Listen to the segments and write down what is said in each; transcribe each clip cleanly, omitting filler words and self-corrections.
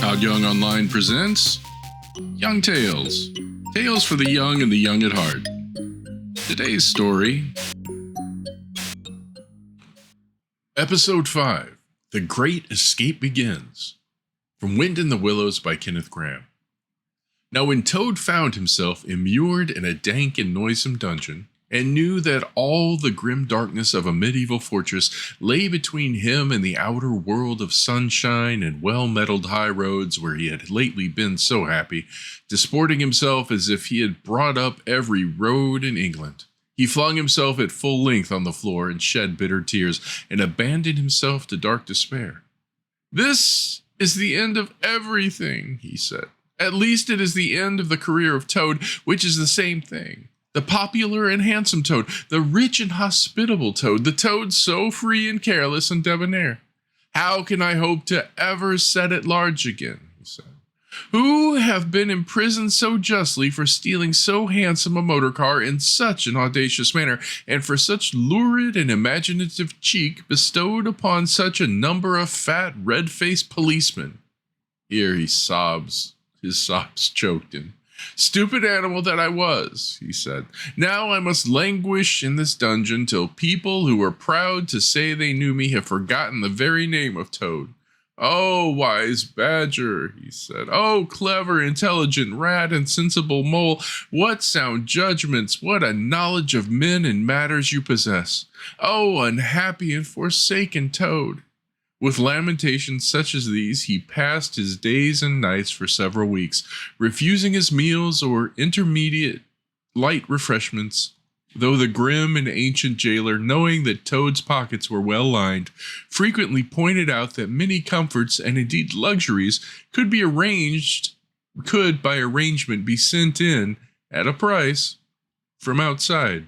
Todd Young Online presents Young Tales. Tales for the young and the young at heart. Today's story, Episode 5, The Great Escape Begins, from Wind in the Willows by Kenneth Grahame. Now when Toad found himself immured in a dank and noisome dungeon, and knew that all the grim darkness of a medieval fortress lay between him and the outer world of sunshine and well-metalled high roads where he had lately been so happy, disporting himself as if he had brought up every road in England, he flung himself at full length on the floor and shed bitter tears and abandoned himself to dark despair. "This is the end of everything," he said. "At least it is the end of the career of Toad, which is the same thing. The popular and handsome Toad, the rich and hospitable Toad, the Toad so free and careless and debonair. How can I hope to ever set at large again?" he said. "Who have been imprisoned so justly for stealing so handsome a motor car in such an audacious manner, and for such lurid and imaginative cheek bestowed upon such a number of fat, red-faced policemen?" Here he sobs, his sobs choked him. "Stupid animal that I was," he said. "Now I must languish in this dungeon till people who were proud to say they knew me have forgotten the very name of Toad. Oh, wise badger," he said. "Oh, clever, intelligent rat and sensible mole, what sound judgments, what a knowledge of men and matters you possess. Oh, unhappy and forsaken Toad." With lamentations such as these, he passed his days and nights for several weeks, refusing his meals or intermediate light refreshments, though the grim and ancient jailer, knowing that Toad's pockets were well lined, frequently pointed out that many comforts and indeed luxuries could by arrangement be sent in at a price from outside.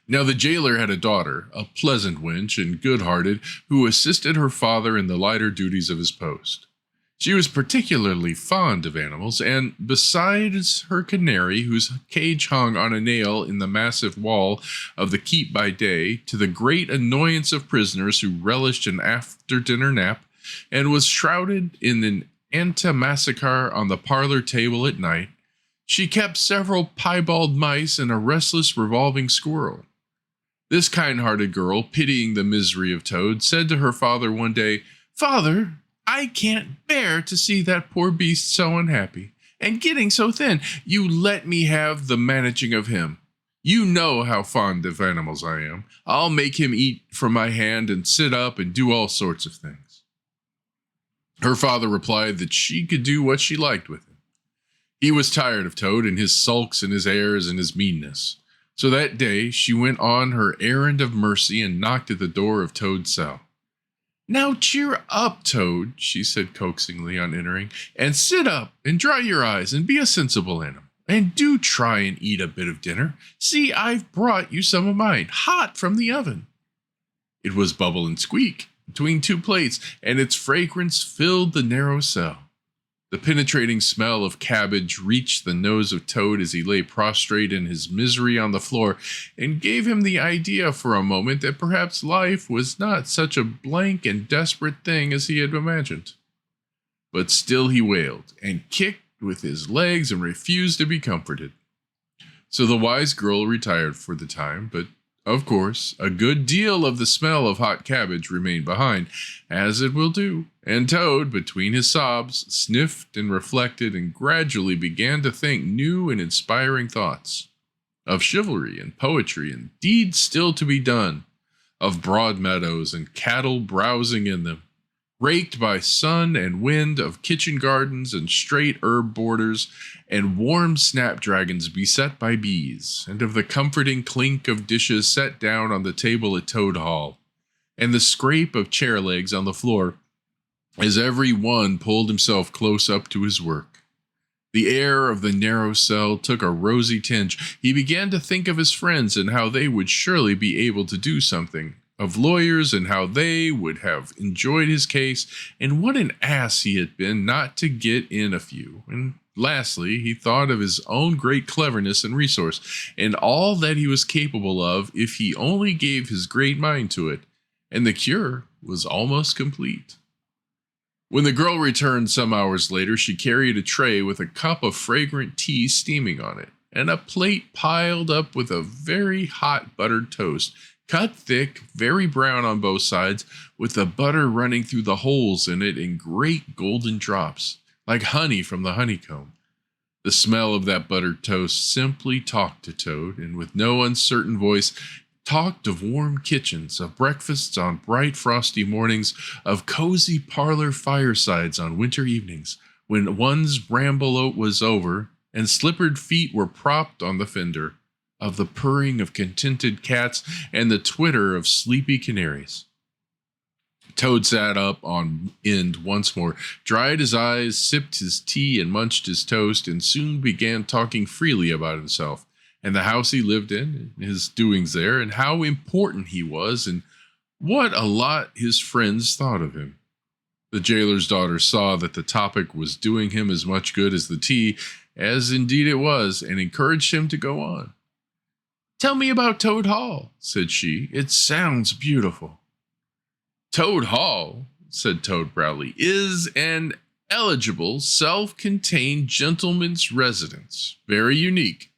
Now the jailer had a daughter, a pleasant wench and good-hearted, who assisted her father in the lighter duties of his post. She was particularly fond of animals, and besides her canary, whose cage hung on a nail in the massive wall of the keep by day, to the great annoyance of prisoners who relished an after-dinner nap, and was shrouded in an antimacassar on the parlor table at night, she kept several piebald mice and a restless revolving squirrel. This kind-hearted girl, pitying the misery of Toad, said to her father one day, "Father, I can't bear to see that poor beast so unhappy, and getting so thin. You let me have the managing of him. You know how fond of animals I am. I'll make him eat from my hand and sit up and do all sorts of things." Her father replied that she could do what she liked with him. He was tired of Toad and his sulks and his airs and his meanness. So that day she went on her errand of mercy and knocked at the door of Toad's cell. "Now cheer up, Toad," she said coaxingly on entering, "and sit up and dry your eyes and be a sensible animal. And do try and eat a bit of dinner. See, I've brought you some of mine, hot from the oven." It was Bubble and Squeak, between two plates, and its fragrance filled the narrow cell. The penetrating smell of cabbage reached the nose of Toad as he lay prostrate in his misery on the floor, and gave him the idea for a moment that perhaps life was not such a blank and desperate thing as he had imagined. But still he wailed, and kicked with his legs, and refused to be comforted. So the wise girl retired for the time, but of course, a good deal of the smell of hot cabbage remained behind, as it will do, and Toad, between his sobs, sniffed and reflected and gradually began to think new and inspiring thoughts. Of chivalry and poetry and deeds still to be done, of broad meadows and cattle browsing in them, raked by sun and wind, of kitchen gardens and straight herb borders, and warm snapdragons beset by bees, and of the comforting clink of dishes set down on the table at Toad Hall, and the scrape of chair legs on the floor, as every one pulled himself close up to his work. The air of the narrow cell took a rosy tinge. He began to think of his friends and how they would surely be able to do something, of lawyers and how they would have enjoyed his case, and what an ass he had been not to get in a few. And lastly, he thought of his own great cleverness and resource, and all that he was capable of if he only gave his great mind to it, and the cure was almost complete. When the girl returned some hours later, she carried a tray with a cup of fragrant tea steaming on it, and a plate piled up with a very hot buttered toast, cut thick, very brown on both sides, with the butter running through the holes in it in great golden drops, like honey from the honeycomb. The smell of that buttered toast simply talked to Toad, and with no uncertain voice, talked of warm kitchens, of breakfasts on bright frosty mornings, of cozy parlor firesides on winter evenings, when one's bramble oat was over, and slippered feet were propped on the fender, of the purring of contented cats and the twitter of sleepy canaries. Toad sat up on end once more, dried his eyes, sipped his tea, and munched his toast, and soon began talking freely about himself, and the house he lived in, and his doings there, and how important he was, and what a lot his friends thought of him. The jailer's daughter saw that the topic was doing him as much good as the tea, as indeed it was, and encouraged him to go on. "Tell me about Toad Hall," said she. "It sounds beautiful." "Toad Hall," said Toad proudly, "is an eligible, self-contained gentleman's residence, very unique,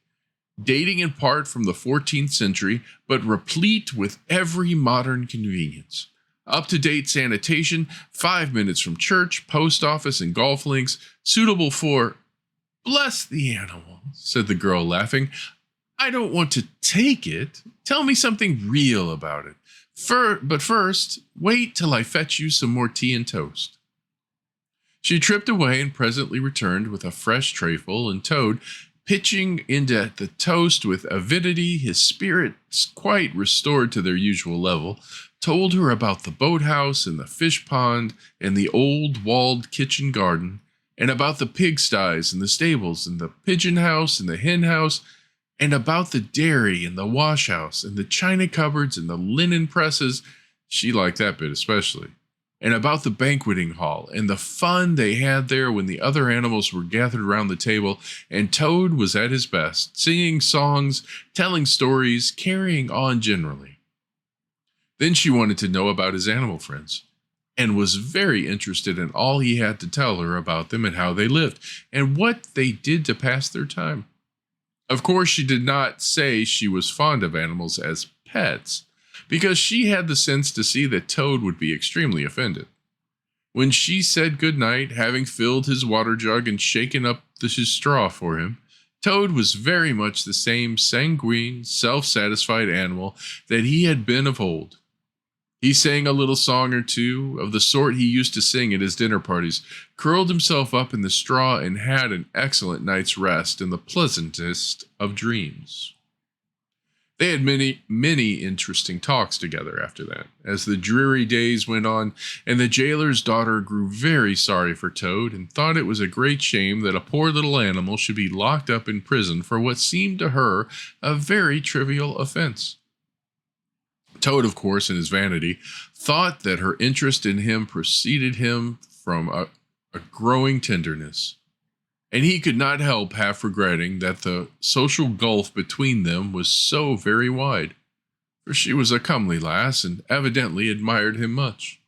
dating in part from the 14th century, but replete with every modern convenience. Up-to-date sanitation, 5 minutes from church, post office, and golf links, suitable for—" "Bless the animal," said the girl, laughing. "I don't want to take it. Tell me something real about it. But first, wait till I fetch you some more tea and toast." She tripped away and presently returned with a fresh trayful, and Toad, pitching into the toast with avidity, his spirits quite restored to their usual level, told her about the boathouse and the fish pond and the old walled kitchen garden, and about the pigsties and the stables and the pigeon house and the hen house, and about the dairy and the wash house and the china cupboards and the linen presses, she liked that bit especially, and about the banqueting hall and the fun they had there when the other animals were gathered around the table, and Toad was at his best, singing songs, telling stories, carrying on generally. Then she wanted to know about his animal friends, and was very interested in all he had to tell her about them and how they lived, and what they did to pass their time. Of course, she did not say she was fond of animals as pets, because she had the sense to see that Toad would be extremely offended. When she said good night, having filled his water jug and shaken up his straw for him, Toad was very much the same sanguine, self-satisfied animal that he had been of old. He sang a little song or two, of the sort he used to sing at his dinner parties, curled himself up in the straw, and had an excellent night's rest and the pleasantest of dreams. They had many interesting talks together after that, as the dreary days went on, and the jailer's daughter grew very sorry for Toad, and thought it was a great shame that a poor little animal should be locked up in prison for what seemed to her a very trivial offense. Toad, of course, in his vanity, thought that her interest in him proceeded him from a growing tenderness, and he could not help half regretting that the social gulf between them was so very wide, for she was a comely lass, and evidently admired him much.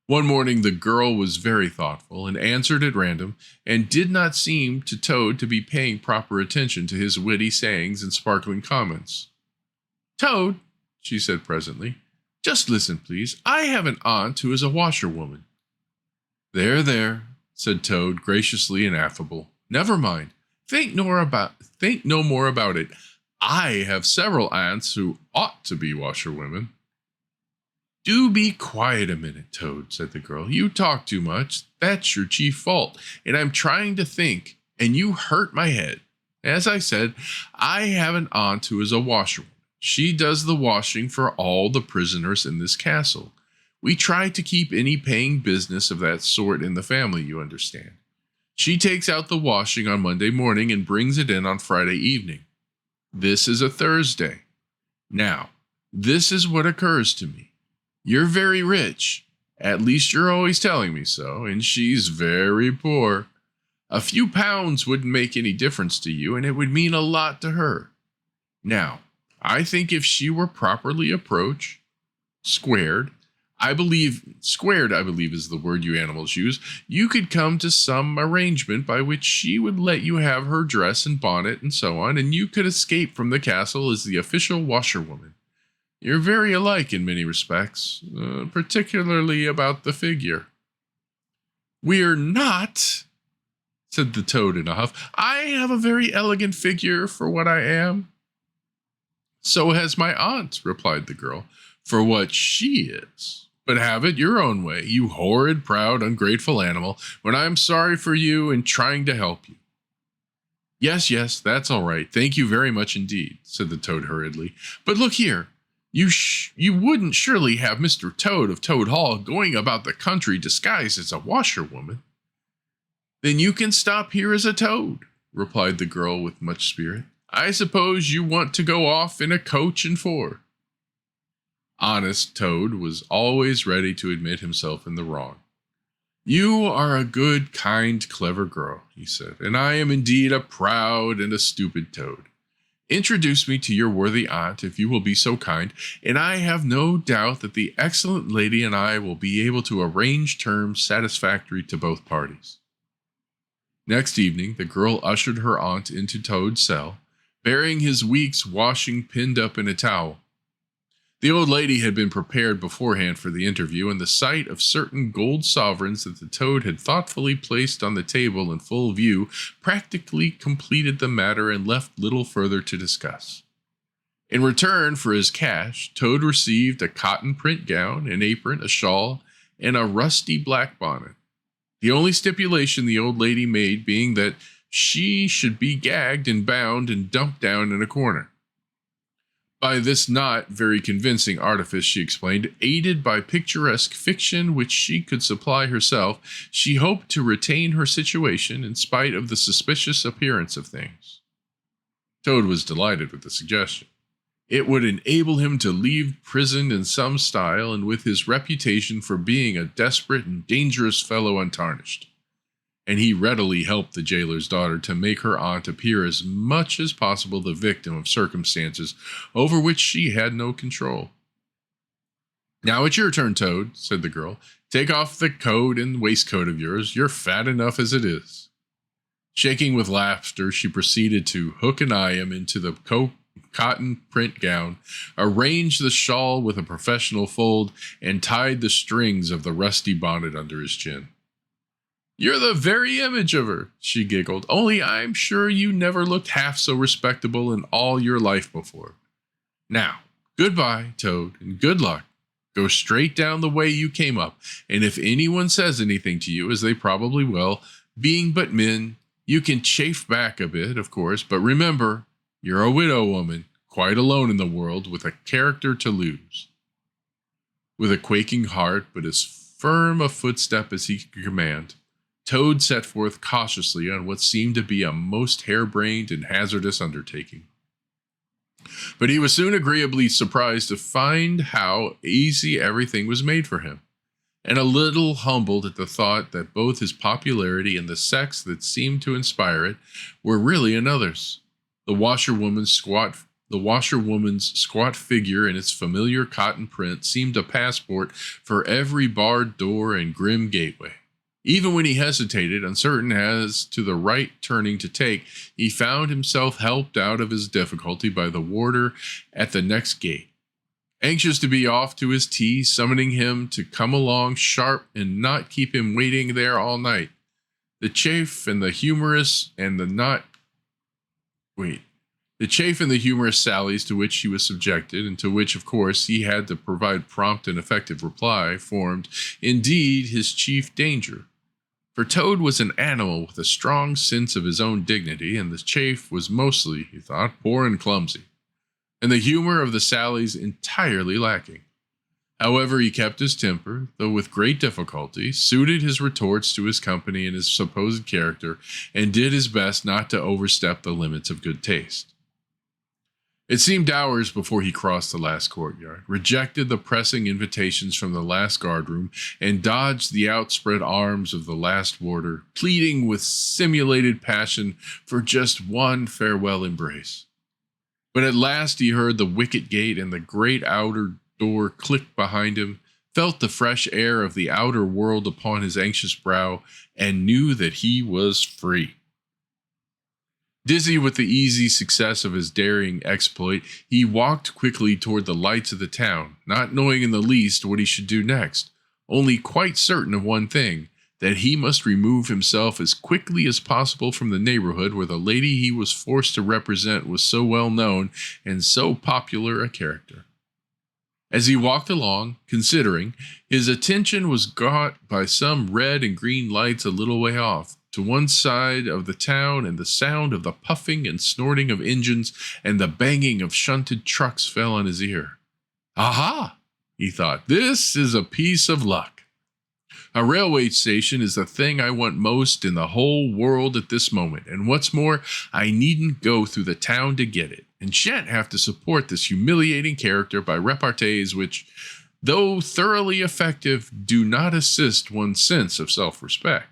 One morning the girl was very thoughtful, and answered at random, and did not seem to Toad to be paying proper attention to his witty sayings and sparkling comments. "Toad," she said presently, "just listen, please. I have an aunt who is a washerwoman." There, said Toad, graciously and affable. "Never mind. Think no more about it. I have several aunts who ought to be washerwomen." "Do be quiet a minute, Toad," said the girl. "You talk too much. That's your chief fault, and I'm trying to think, and you hurt my head. As I said, I have an aunt who is a washerwoman. She does the washing for all the prisoners in this castle. We try to keep any paying business of that sort in the family, you understand. She takes out the washing on Monday morning and brings it in on Friday evening. This is a Thursday. Now, this is what occurs to me. You're very rich, at least you're always telling me so, and she's very poor. A few pounds wouldn't make any difference to you, and it would mean a lot to her. Now, I think if she were properly approached, squared, I believe, squared, I believe is the word you animals use, you could come to some arrangement by which she would let you have her dress and bonnet and so on, and you could escape from the castle as the official washerwoman. You're very alike in many respects, particularly about the figure. We're not, said the toad in a huff. I have a very elegant figure for what I am. So has my aunt, replied the girl, for what she is. But have it your own way, you horrid, proud, ungrateful animal, when I am sorry for you and trying to help you. Yes, that's all right. Thank you very much indeed, said the toad hurriedly. But look here, you wouldn't surely have Mr. Toad of Toad Hall going about the country disguised as a washerwoman. Then you can stop here as a toad, replied the girl with much spirit. I suppose you want to go off in a coach and four. Honest Toad was always ready to admit himself in the wrong. You are a good, kind, clever girl, he said, and I am indeed a proud and a stupid toad. Introduce me to your worthy aunt, if you will be so kind, and I have no doubt that the excellent lady and I will be able to arrange terms satisfactory to both parties. Next evening, the girl ushered her aunt into Toad's cell, bearing his week's washing pinned up in a towel. The old lady had been prepared beforehand for the interview, and the sight of certain gold sovereigns that the toad had thoughtfully placed on the table in full view practically completed the matter and left little further to discuss. In return for his cash, Toad received a cotton print gown, an apron, a shawl, and a rusty black bonnet. The only stipulation the old lady made being that she should be gagged and bound and dumped down in a corner. By this not very convincing artifice, she explained, aided by picturesque fiction which she could supply herself, she hoped to retain her situation in spite of the suspicious appearance of things. Toad was delighted with the suggestion. It would enable him to leave prison in some style and with his reputation for being a desperate and dangerous fellow untarnished. And he readily helped the jailer's daughter to make her aunt appear as much as possible the victim of circumstances over which she had no control. Now it's your turn, Toad, said the girl. Take off the coat and waistcoat of yours. You're fat enough as it is. Shaking with laughter, she proceeded to hook and eye him into the cotton print gown, arranged the shawl with a professional fold, and tied the strings of the rusty bonnet under his chin. You're the very image of her, she giggled, only I'm sure you never looked half so respectable in all your life before. Now, goodbye, Toad, and good luck. Go straight down the way you came up, and if anyone says anything to you, as they probably will, being but men, you can chafe back a bit, of course, but remember, you're a widow woman, quite alone in the world, with a character to lose. With a quaking heart, but as firm a footstep as he could command, Toad set forth cautiously on what seemed to be a most harebrained and hazardous undertaking. But he was soon agreeably surprised to find how easy everything was made for him, and a little humbled at the thought that both his popularity and the sex that seemed to inspire it were really another's. The washerwoman's squat figure in its familiar cotton print seemed a passport for every barred door and grim gateway. Even when he hesitated, uncertain as to the right turning to take, he found himself helped out of his difficulty by the warder at the next gate, anxious to be off to his tea, summoning him to come along sharp and not keep him waiting there all night. The chaff and the humorous sallies to which he was subjected, and to which, of course, he had to provide prompt and effective reply, formed, indeed, his chief danger. For Toad was an animal with a strong sense of his own dignity, and the chaff was mostly, he thought, poor and clumsy, and the humor of the sallies entirely lacking. However, he kept his temper, though with great difficulty, suited his retorts to his company and his supposed character, and did his best not to overstep the limits of good taste. It seemed hours before he crossed the last courtyard, rejected the pressing invitations from the last guardroom, and dodged the outspread arms of the last warder, pleading with simulated passion for just one farewell embrace. But at last he heard the wicket gate and the great outer door click behind him, felt the fresh air of the outer world upon his anxious brow, and knew that he was free. Dizzy with the easy success of his daring exploit, he walked quickly toward the lights of the town, not knowing in the least what he should do next, only quite certain of one thing, that he must remove himself as quickly as possible from the neighborhood where the lady he was forced to represent was so well known and so popular a character. As he walked along, considering, his attention was caught by some red and green lights a little way off, to one side of the town, and the sound of the puffing and snorting of engines and the banging of shunted trucks fell on his ear. Aha! He thought, this is a piece of luck. A railway station is the thing I want most in the whole world at this moment, and what's more, I needn't go through the town to get it, and shan't have to support this humiliating character by repartees which, though thoroughly effective, do not assist one's sense of self-respect.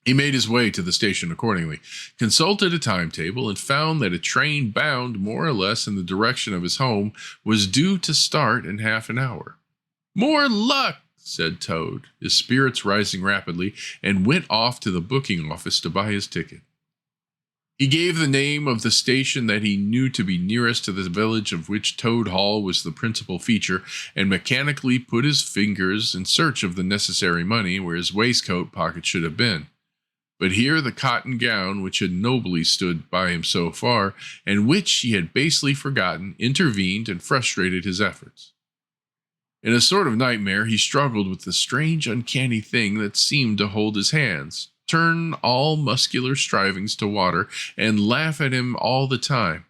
He made his way to the station accordingly, consulted a timetable, and found that a train bound more or less in the direction of his home was due to start in half an hour. More luck, said Toad, his spirits rising rapidly, and went off to the booking office to buy his ticket. He gave the name of the station that he knew to be nearest to the village of which Toad Hall was the principal feature, and mechanically put his fingers in search of the necessary money where his waistcoat pocket should have been. But here the cotton gown, which had nobly stood by him so far, and which he had basely forgotten, intervened and frustrated his efforts. In a sort of nightmare, he struggled with the strange, uncanny thing that seemed to hold his hands, turn all muscular strivings to water, and laugh at him all the time,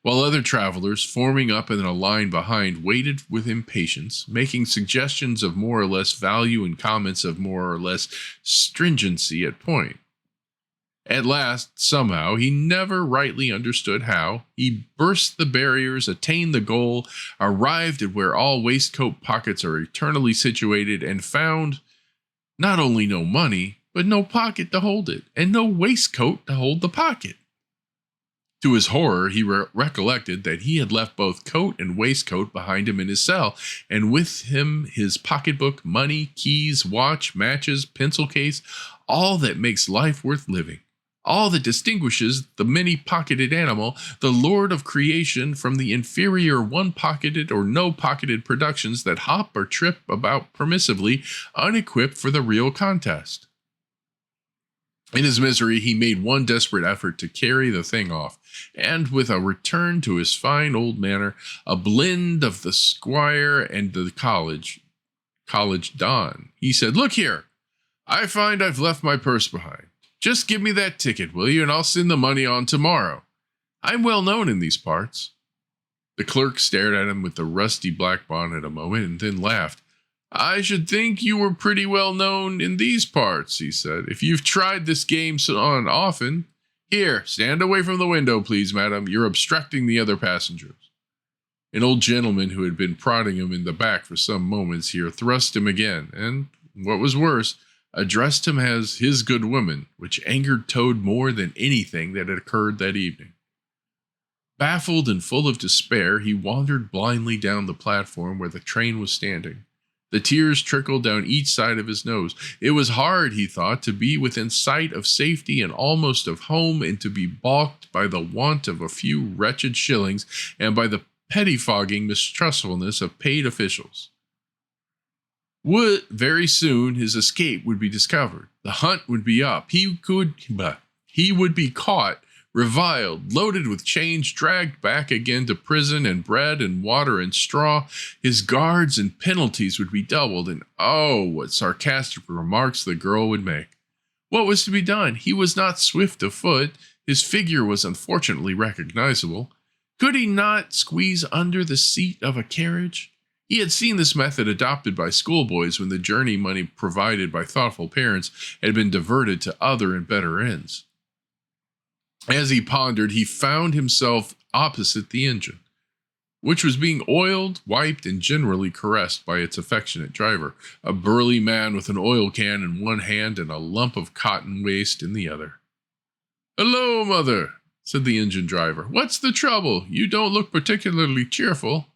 while other travelers, forming up in a line behind, waited with impatience, making suggestions of more or less value and comments of more or less stringency at point. At last, somehow, he never rightly understood how, he burst the barriers, attained the goal, arrived at where all waistcoat pockets are eternally situated, and found not only no money, but no pocket to hold it, and no waistcoat to hold the pocket. To his horror, he recollected that he had left both coat and waistcoat behind him in his cell, and with him his pocketbook, money, keys, watch, matches, pencil case, all that makes life worth living, all that distinguishes the many-pocketed animal, the lord of creation, from the inferior one-pocketed or no-pocketed productions that hop or trip about permissively, unequipped for the real contest. In his misery, he made one desperate effort to carry the thing off, and with a return to his fine old manner, a blend of the squire and the college don, he said, "Look here, I find I've left my purse behind. Just give me that ticket, will you, and I'll send the money on tomorrow. I'm well known in these parts." The clerk stared at him with the rusty black bonnet a moment, and then laughed. "I should think you were pretty well known in these parts," he said, "if you've tried this game on often. Here, stand away from the window, please, madam. You're obstructing the other passengers." An old gentleman who had been prodding him in the back for some moments here thrust him again, and, what was worse, addressed him as his good woman, which angered Toad more than anything that had occurred that evening. Baffled and full of despair, he wandered blindly down the platform where the train was standing. The tears trickled down each side of his nose. It was hard, he thought, to be within sight of safety and almost of home, and to be balked by the want of a few wretched shillings and by the pettifogging mistrustfulness of paid officials. Very soon his escape would be discovered. The hunt would be up. He would be caught, reviled, loaded with chains, dragged back again to prison, and bread and water and straw. His guards and penalties would be doubled, and oh, what sarcastic remarks the girl would make. What was to be done? He was not swift of foot. His figure was unfortunately recognizable. Could he not squeeze under the seat of a carriage? He had seen this method adopted by schoolboys when the journey money provided by thoughtful parents had been diverted to other and better ends. As he pondered, he found himself opposite the engine, which was being oiled, wiped, and generally caressed by its affectionate driver, a burly man with an oil can in one hand and a lump of cotton waste in the other. "Hello, mother," said the engine driver. "What's the trouble? You don't look particularly cheerful."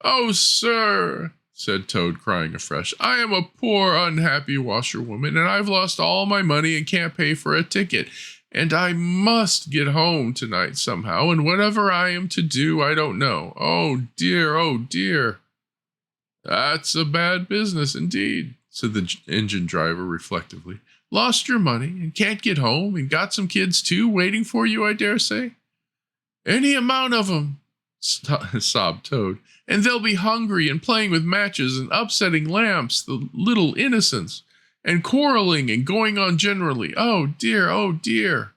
"Oh, sir," said Toad, crying afresh, "I am a poor, unhappy washerwoman, and I've lost all my money and can't pay for a ticket. And I must get home tonight somehow, and whatever I am to do, I don't know. Oh, dear, oh, dear." "That's a bad business indeed," said the engine driver reflectively. "Lost your money and can't get home, and got some kids, too, waiting for you, I dare say." "Any amount of 'em," sobbed Toad. "And they'll be hungry and playing with matches and upsetting lamps, the little innocents, and quarreling and going on generally. Oh, dear, oh, dear."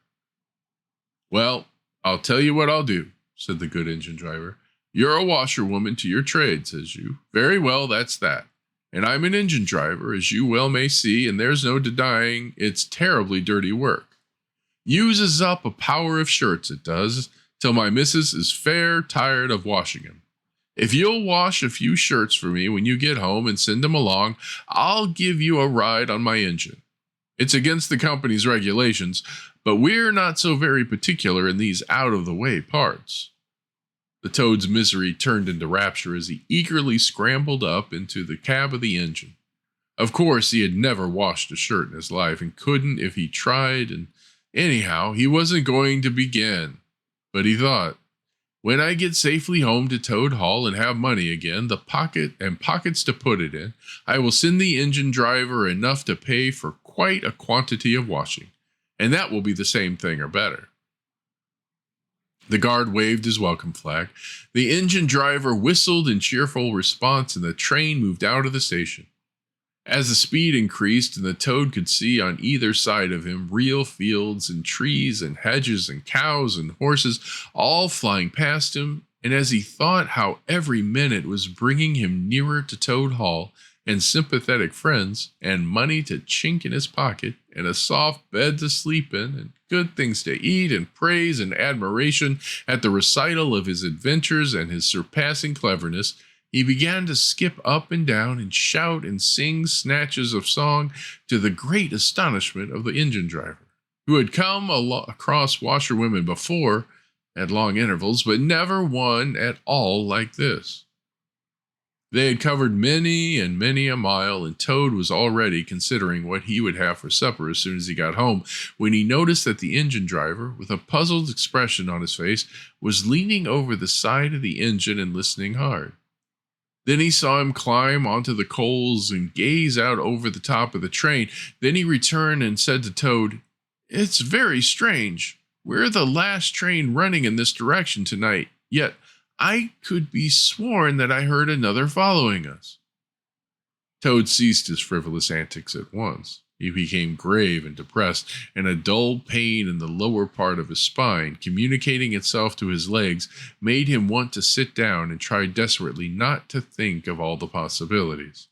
"Well, I'll tell you what I'll do," said the good engine driver. "You're a washerwoman to your trade," says you. "Very well, that's that. And I'm an engine driver, as you well may see, and there's no denying it's terribly dirty work. Uses up a power of shirts, it does, till my missus is fair tired of washing 'em. If you'll wash a few shirts for me when you get home and send 'em along, I'll give you a ride on my engine. It's against the company's regulations, but we're not so very particular in these out-of-the-way parts." The Toad's misery turned into rapture as he eagerly scrambled up into the cab of the engine. Of course, he had never washed a shirt in his life and couldn't if he tried, and anyhow, he wasn't going to begin. But he thought, when I get safely home to Toad Hall and have money again, pockets to put it in, I will send the engine driver enough to pay for quite a quantity of washing, and that will be the same thing or better. The guard waved his welcome flag. The engine driver whistled in cheerful response, and the train moved out of the station. As the speed increased and the Toad could see on either side of him real fields and trees and hedges and cows and horses all flying past him, and as he thought how every minute was bringing him nearer to Toad Hall and sympathetic friends and money to chink in his pocket and a soft bed to sleep in and good things to eat and praise and admiration at the recital of his adventures and his surpassing cleverness, he began to skip up and down and shout and sing snatches of song to the great astonishment of the engine driver, who had come across washerwomen before at long intervals, but never one at all like this. They had covered many and many a mile, and Toad was already considering what he would have for supper as soon as he got home, when he noticed that the engine driver, with a puzzled expression on his face, was leaning over the side of the engine and listening hard. Then he saw him climb onto the coals and gaze out over the top of the train. Then he returned and said to Toad, "It's very strange. We're the last train running in this direction tonight, yet I could be sworn that I heard another following us." Toad ceased his frivolous antics at once. He became grave and depressed, and a dull pain in the lower part of his spine, communicating itself to his legs, made him want to sit down and try desperately not to think of all the possibilities.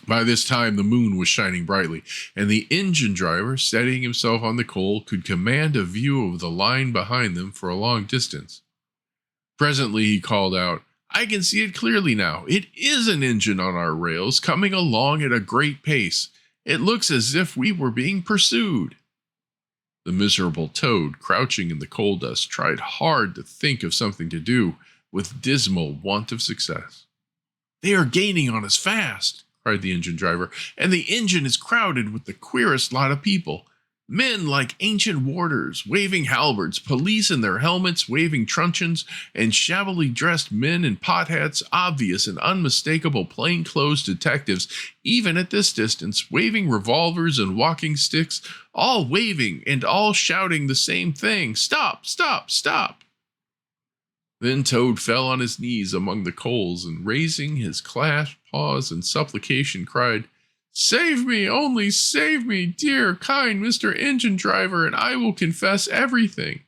By this time, the moon was shining brightly, and the engine driver, steadying himself on the coal, could command a view of the line behind them for a long distance. Presently, he called out, "I can see it clearly now. It is an engine on our rails, coming along at a great pace. It looks as if we were being pursued." The miserable Toad, crouching in the coal dust, tried hard to think of something to do, with dismal want of success. "They are gaining on us fast," cried the engine driver, "and the engine is crowded with the queerest lot of people. Men like ancient warders, waving halberds, police in their helmets, waving truncheons, and shabbily dressed men in pot hats, obvious and unmistakable plainclothes detectives, even at this distance, waving revolvers and walking sticks, all waving and all shouting the same thing, 'Stop, stop, stop!'" Then Toad fell on his knees among the coals, and raising his clasped paws in supplication, cried, "Save me, only save me, dear, kind Mr. Engine Driver, and I will confess everything.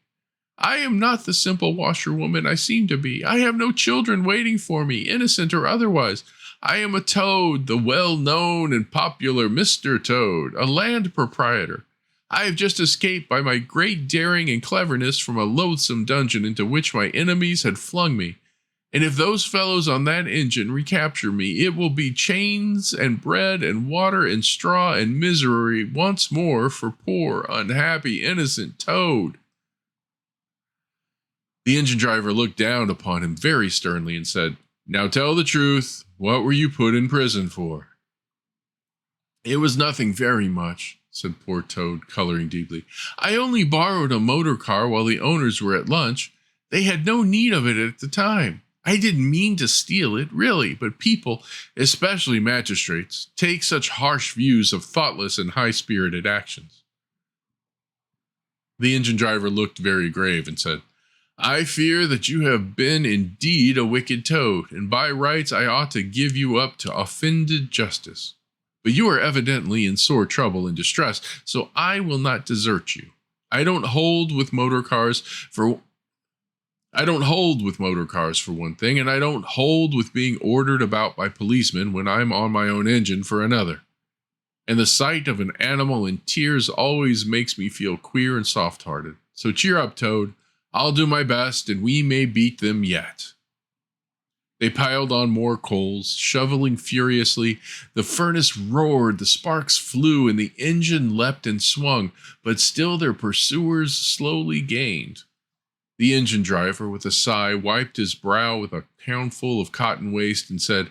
I am not the simple washerwoman I seem to be. I have no children waiting for me, innocent or otherwise. I am a Toad, the well-known and popular Mr. Toad, a land proprietor. I have just escaped by my great daring and cleverness from a loathsome dungeon into which my enemies had flung me. And if those fellows on that engine recapture me, it will be chains and bread and water and straw and misery once more for poor, unhappy, innocent Toad." The engine driver looked down upon him very sternly and said, Now tell the truth. What were you put in prison for? It was nothing very much, said poor Toad, coloring deeply. I only borrowed a motor car while the owners were at lunch. They had no need of it at the time. I didn't mean to steal it, really, but people, especially magistrates, take such harsh views of thoughtless and high-spirited actions. The engine driver looked very grave and said, I fear that you have been indeed a wicked Toad, and by rights I ought to give you up to offended justice. But you are evidently in sore trouble and distress, so I will not desert you. I don't hold with motor cars for one thing, and I don't hold with being ordered about by policemen when I'm on my own engine for another. And the sight of an animal in tears always makes me feel queer and soft-hearted. So cheer up, Toad. I'll do my best, and we may beat them yet. They piled on more coals, shoveling furiously. The furnace roared, the sparks flew, and the engine leapt and swung, but still their pursuers slowly gained. The engine driver, with a sigh, wiped his brow with a poundful of cotton waste and said,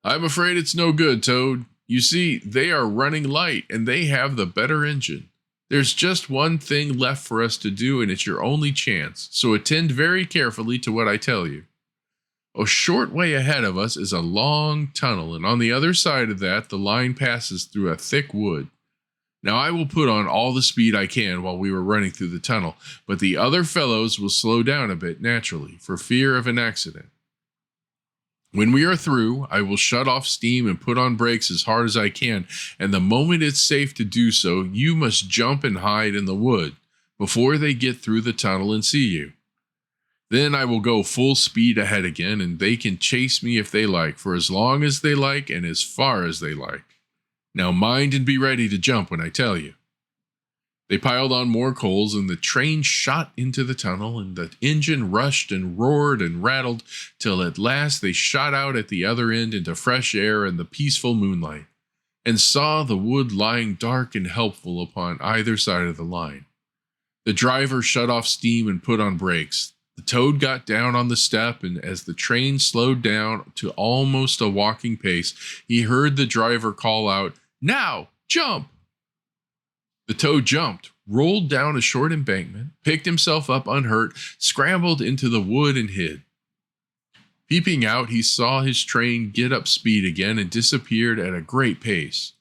I'm afraid it's no good, Toad. You see, they are running light, and they have the better engine. There's just one thing left for us to do, and it's your only chance, so attend very carefully to what I tell you. A short way ahead of us is a long tunnel, and on the other side of that, the line passes through a thick wood. Now, I will put on all the speed I can while we were running through the tunnel, but the other fellows will slow down a bit naturally, for fear of an accident. When we are through, I will shut off steam and put on brakes as hard as I can, and the moment it's safe to do so, you must jump and hide in the wood before they get through the tunnel and see you. Then I will go full speed ahead again, and they can chase me if they like, for as long as they like and as far as they like. Now mind and be ready to jump when I tell you. They piled on more coals, and the train shot into the tunnel, and the engine rushed and roared and rattled, till at last they shot out at the other end into fresh air and the peaceful moonlight, and saw the wood lying dark and helpful upon either side of the line. The driver shut off steam and put on brakes. The Toad got down on the step, and as the train slowed down to almost a walking pace, he heard the driver call out, Now, jump! The Toad jumped, rolled down a short embankment, picked himself up unhurt, scrambled into the wood and hid. Peeping out, he saw his train get up speed again and disappeared at a great pace.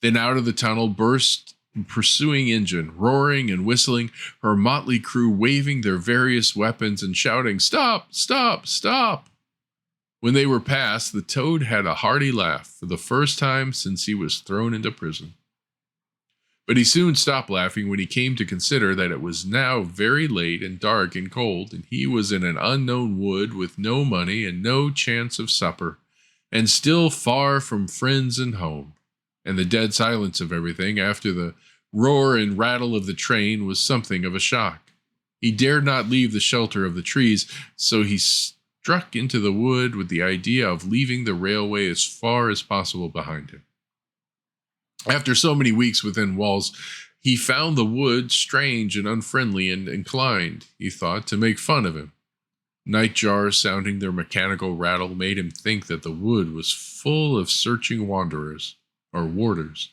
Then out of the tunnel burst the pursuing engine, roaring and whistling, her motley crew waving their various weapons and shouting, Stop! Stop! Stop! When they were past, the Toad had a hearty laugh for the first time since he was thrown into prison. But he soon stopped laughing when he came to consider that it was now very late and dark and cold, and he was in an unknown wood with no money and no chance of supper, and still far from friends and home. And the dead silence of everything after the roar and rattle of the train was something of a shock. He dared not leave the shelter of the trees, so he struck into the wood with the idea of leaving the railway as far as possible behind him. After so many weeks within walls, he found the wood strange and unfriendly and inclined, he thought, to make fun of him. Night jars sounding their mechanical rattle made him think that the wood was full of searching wanderers, or warders,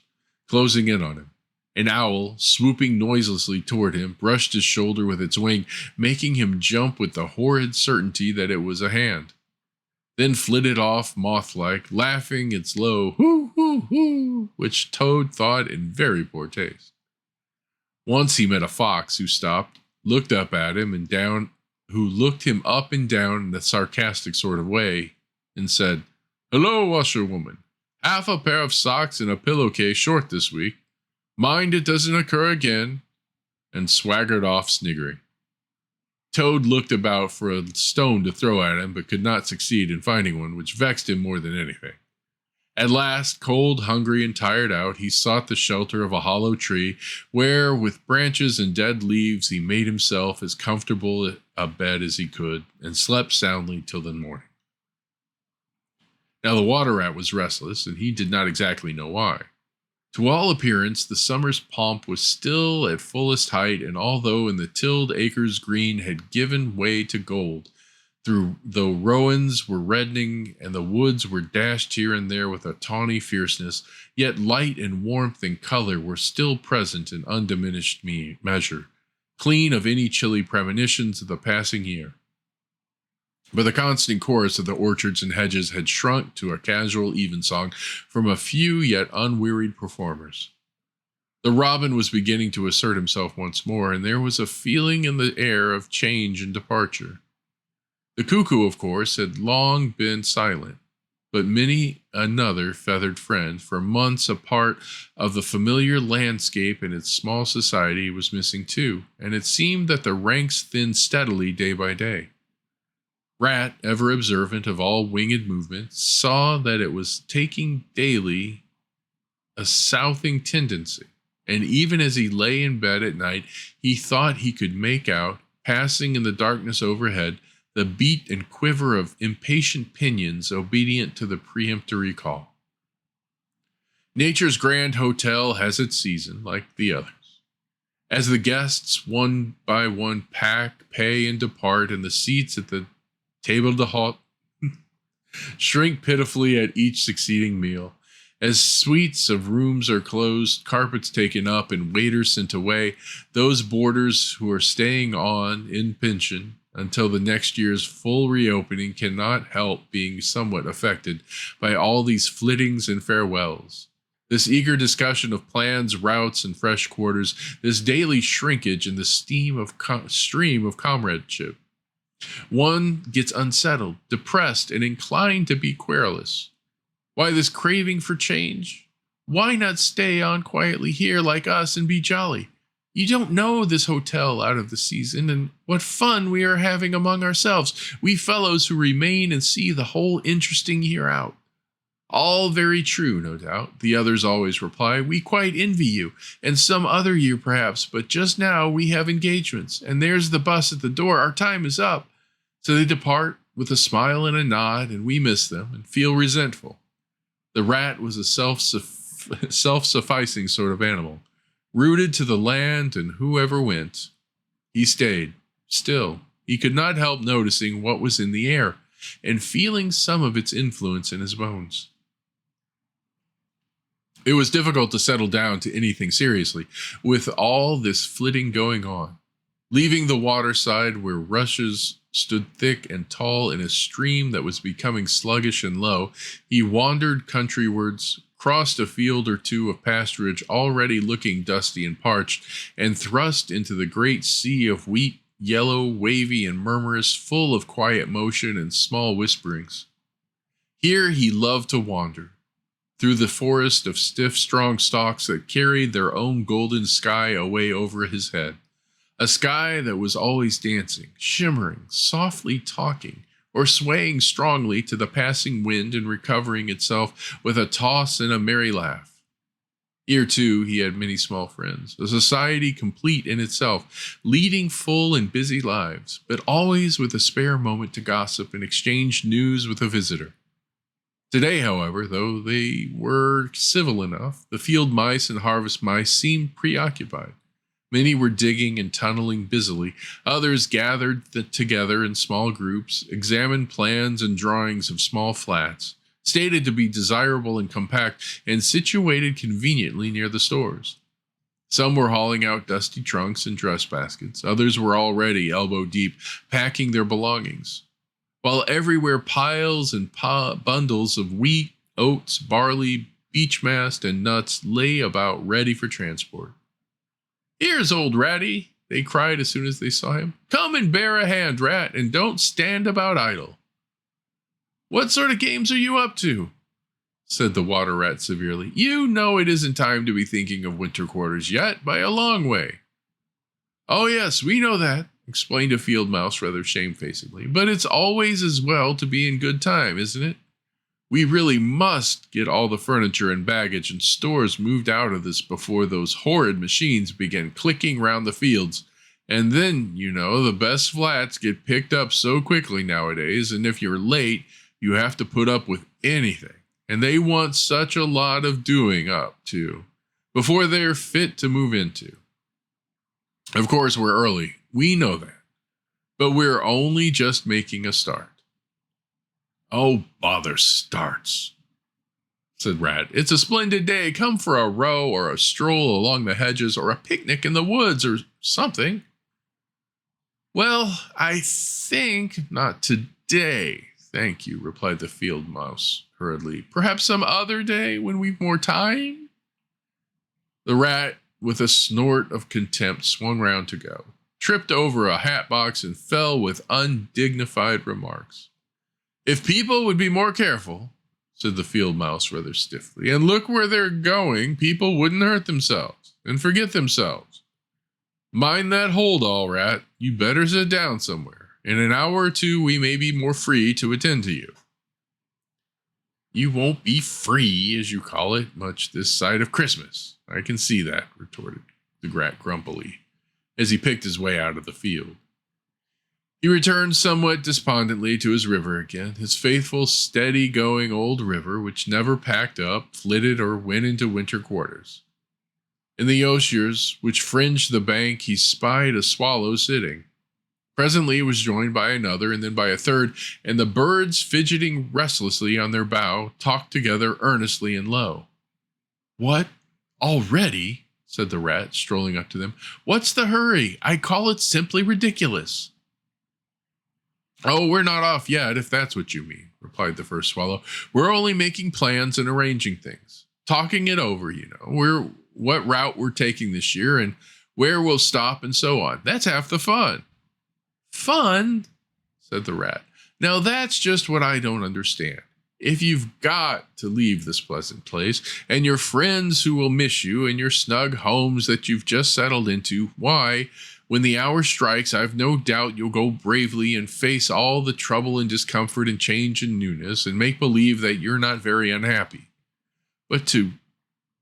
closing in on him. An owl, swooping noiselessly toward him, brushed his shoulder with its wing, making him jump with the horrid certainty that it was a hand. Then flitted off moth-like, laughing its low hoo hoo hoo, which Toad thought in very poor taste. Once he met a fox who stopped, looked up at him and down, who looked him up and down in a sarcastic sort of way, and said, Hello, washerwoman. Half a pair of socks and a pillowcase short this week. Mind it doesn't occur again, and swaggered off sniggering. Toad looked about for a stone to throw at him, but could not succeed in finding one, which vexed him more than anything. At last, cold, hungry, and tired out, he sought the shelter of a hollow tree, where, with branches and dead leaves, he made himself as comfortable a bed as he could, and slept soundly till the morning. Now the water rat was restless, and he did not exactly know why. To all appearance, the summer's pomp was still at fullest height, and although in the tilled acres green had given way to gold, Through the rowans were reddening, and the woods were dashed here and there with a tawny fierceness, yet light and warmth and color were still present in undiminished measure, clean of any chilly premonitions of the passing year. But the constant chorus of the orchards and hedges had shrunk to a casual evensong from a few yet unwearied performers. The robin was beginning to assert himself once more, and there was a feeling in the air of change and departure. The cuckoo, of course, had long been silent, but many another feathered friend, for months a part of the familiar landscape and its small society, was missing too, and it seemed that the ranks thinned steadily day by day. Rat, ever observant of all winged movement, saw that it was taking daily a southing tendency, and even as he lay in bed at night, he thought he could make out, passing in the darkness overhead, the beat and quiver of impatient pinions obedient to the peremptory call. Nature's grand hotel has its season, like the others. As the guests, one by one, pack, pay, and depart, and the seats at the table d'hôte shrink pitifully at each succeeding meal, as suites of rooms are closed, carpets taken up, and waiters sent away, those boarders who are staying on in pension until the next year's full reopening cannot help being somewhat affected by all these flittings and farewells. This eager discussion of plans, routes, and fresh quarters, this daily shrinkage in the stream of comradeship. One gets unsettled, depressed, and inclined to be querulous. Why this craving for change? Why not stay on quietly here like us and be jolly? You don't know this hotel out of the season, and what fun we are having among ourselves, we fellows who remain and see the whole interesting year out. All very true, no doubt, the others always reply. We quite envy you, and some other year perhaps, but just now we have engagements, and there's the bus at the door. Our time is up. So they depart with a smile and a nod, and we miss them and feel resentful. The rat was a self-sufficing sort of animal, rooted to the land, and whoever went, he stayed. Still, he could not help noticing what was in the air, and feeling some of its influence in his bones. It was difficult to settle down to anything seriously, with all this flitting going on. Leaving the waterside where rushes stood thick and tall in a stream that was becoming sluggish and low, he wandered countrywards, crossed a field or two of pasturage already looking dusty and parched, and thrust into the great sea of wheat, yellow, wavy, and murmurous, full of quiet motion and small whisperings. Here he loved to wander, through the forest of stiff, strong stalks that carried their own golden sky away over his head. A sky that was always dancing, shimmering, softly talking, or swaying strongly to the passing wind and recovering itself with a toss and a merry laugh. Here, too, he had many small friends, a society complete in itself, leading full and busy lives, but always with a spare moment to gossip and exchange news with a visitor. Today, however, though they were civil enough, the field mice and harvest mice seemed preoccupied. Many were digging and tunneling busily. Others gathered together in small groups, examined plans and drawings of small flats, stated to be desirable and compact, and situated conveniently near the stores. Some were hauling out dusty trunks and dress baskets. Others were already elbow deep, packing their belongings. While everywhere piles and bundles of wheat, oats, barley, beech mast, and nuts lay about ready for transport. "Here's old Ratty," they cried as soon as they saw him. "Come and bear a hand, Rat, and don't stand about idle." "What sort of games are you up to?" said the water rat severely. "You know it isn't time to be thinking of winter quarters yet, by a long way." "Oh yes, we know that," explained a field mouse rather shamefacedly, "but it's always as well to be in good time, isn't it? We really must get all the furniture and baggage and stores moved out of this before those horrid machines begin clicking round the fields. And then, you know, the best flats get picked up so quickly nowadays, and if you're late, you have to put up with anything. And they want such a lot of doing up, too, before they're fit to move into. Of course, we're early. We know that. but we're only just making a start. Oh, bother starts, said Rat. It's a splendid day. Come for a row or a stroll along the hedges or a picnic in the woods or something. Well, I think not today, thank you, replied the field mouse hurriedly. Perhaps some other day when we've more time? The rat, with a snort of contempt, swung round to go, tripped over a hat box, and fell with undignified remarks. If people would be more careful, said the field mouse rather stiffly, and look where they're going, people wouldn't hurt themselves and forget themselves. Mind that hold, all rat. You better sit down somewhere. In an hour or two, we may be more free to attend to you. You won't be free, as you call it, much this side of Christmas. I can see that, retorted the rat grumpily, as he picked his way out of the field. He returned somewhat despondently to his river again, his faithful, steady-going old river, which never packed up, flitted, or went into winter quarters. In the osiers, which fringed the bank, he spied a swallow sitting. Presently it was joined by another, and then by a third, and the birds, fidgeting restlessly on their bough, talked together earnestly and low. What? Already? Said the rat, strolling up to them. What's the hurry? I call it simply ridiculous. Oh, we're not off yet, if that's what you mean, replied the first swallow. We're only making plans and arranging things. Talking it over, you know. What route we're taking this year and where we'll stop and so on. That's half the fun. Fun? Said the rat. Now that's just what I don't understand. If you've got to leave this pleasant place, and your friends who will miss you, and your snug homes that you've just settled into, why, when the hour strikes, I've no doubt you'll go bravely and face all the trouble and discomfort and change and newness, and make believe that you're not very unhappy. But to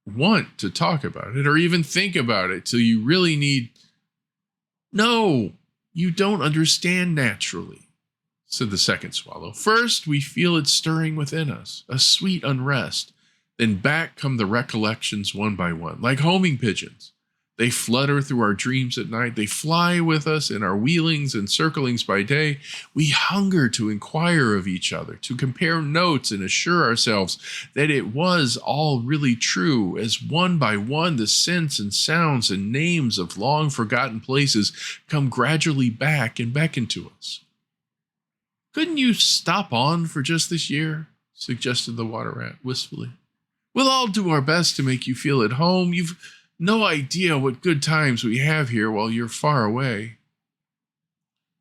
want to talk about it, or even think about it, till you really need... No, you don't understand naturally, said the second swallow. First, we feel it stirring within us, a sweet unrest. Then back come the recollections one by one, like homing pigeons. They flutter through our dreams at night. They fly with us in our wheelings and circlings by day. We hunger to inquire of each other, to compare notes and assure ourselves that it was all really true, as one by one the scents and sounds and names of long-forgotten places come gradually back and beckon to us. Couldn't you stop on for just this year? Suggested the water rat wistfully. We'll all do our best to make you feel at home. You've no idea what good times we have here while you're far away.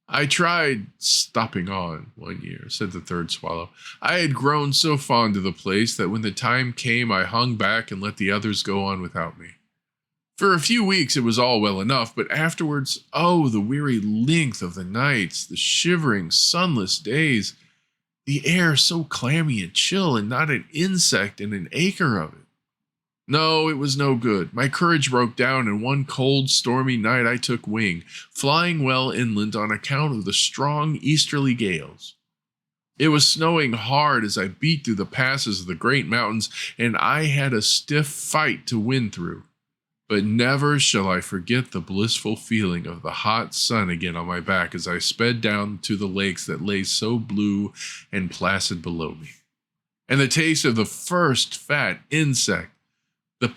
I tried stopping on one year, said the third swallow. I had grown so fond of the place that when the time came, I hung back and let the others go on without me. For a few weeks it was all well enough, but afterwards, oh, the weary length of the nights, the shivering, sunless days, the air so clammy and chill, and not an insect in an acre of it. No, it was no good. My courage broke down, and one cold, stormy night I took wing, flying well inland on account of the strong easterly gales. It was snowing hard as I beat through the passes of the great mountains, and I had a stiff fight to win through. But never shall I forget the blissful feeling of the hot sun again on my back as I sped down to the lakes that lay so blue and placid below me. And the taste of the first fat insect. The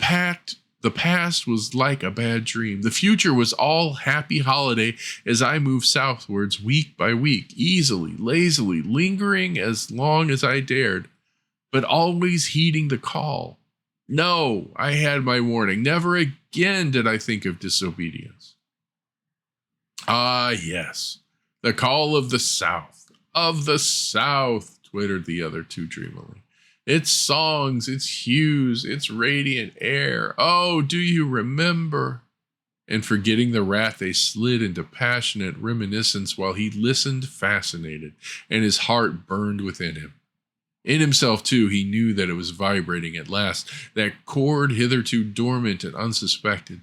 past was like a bad dream. The future was all happy holiday as I moved southwards week by week, easily, lazily, lingering as long as I dared, but always heeding the call. No, I had my warning. Never again did I think of disobedience. Ah, yes, the call of the South, twittered the other two dreamily. Its songs, its hues, its radiant air. Oh, do you remember? And forgetting the rat, they slid into passionate reminiscence while he listened fascinated, and his heart burned within him. In himself, too, he knew that it was vibrating at last, that chord hitherto dormant and unsuspected.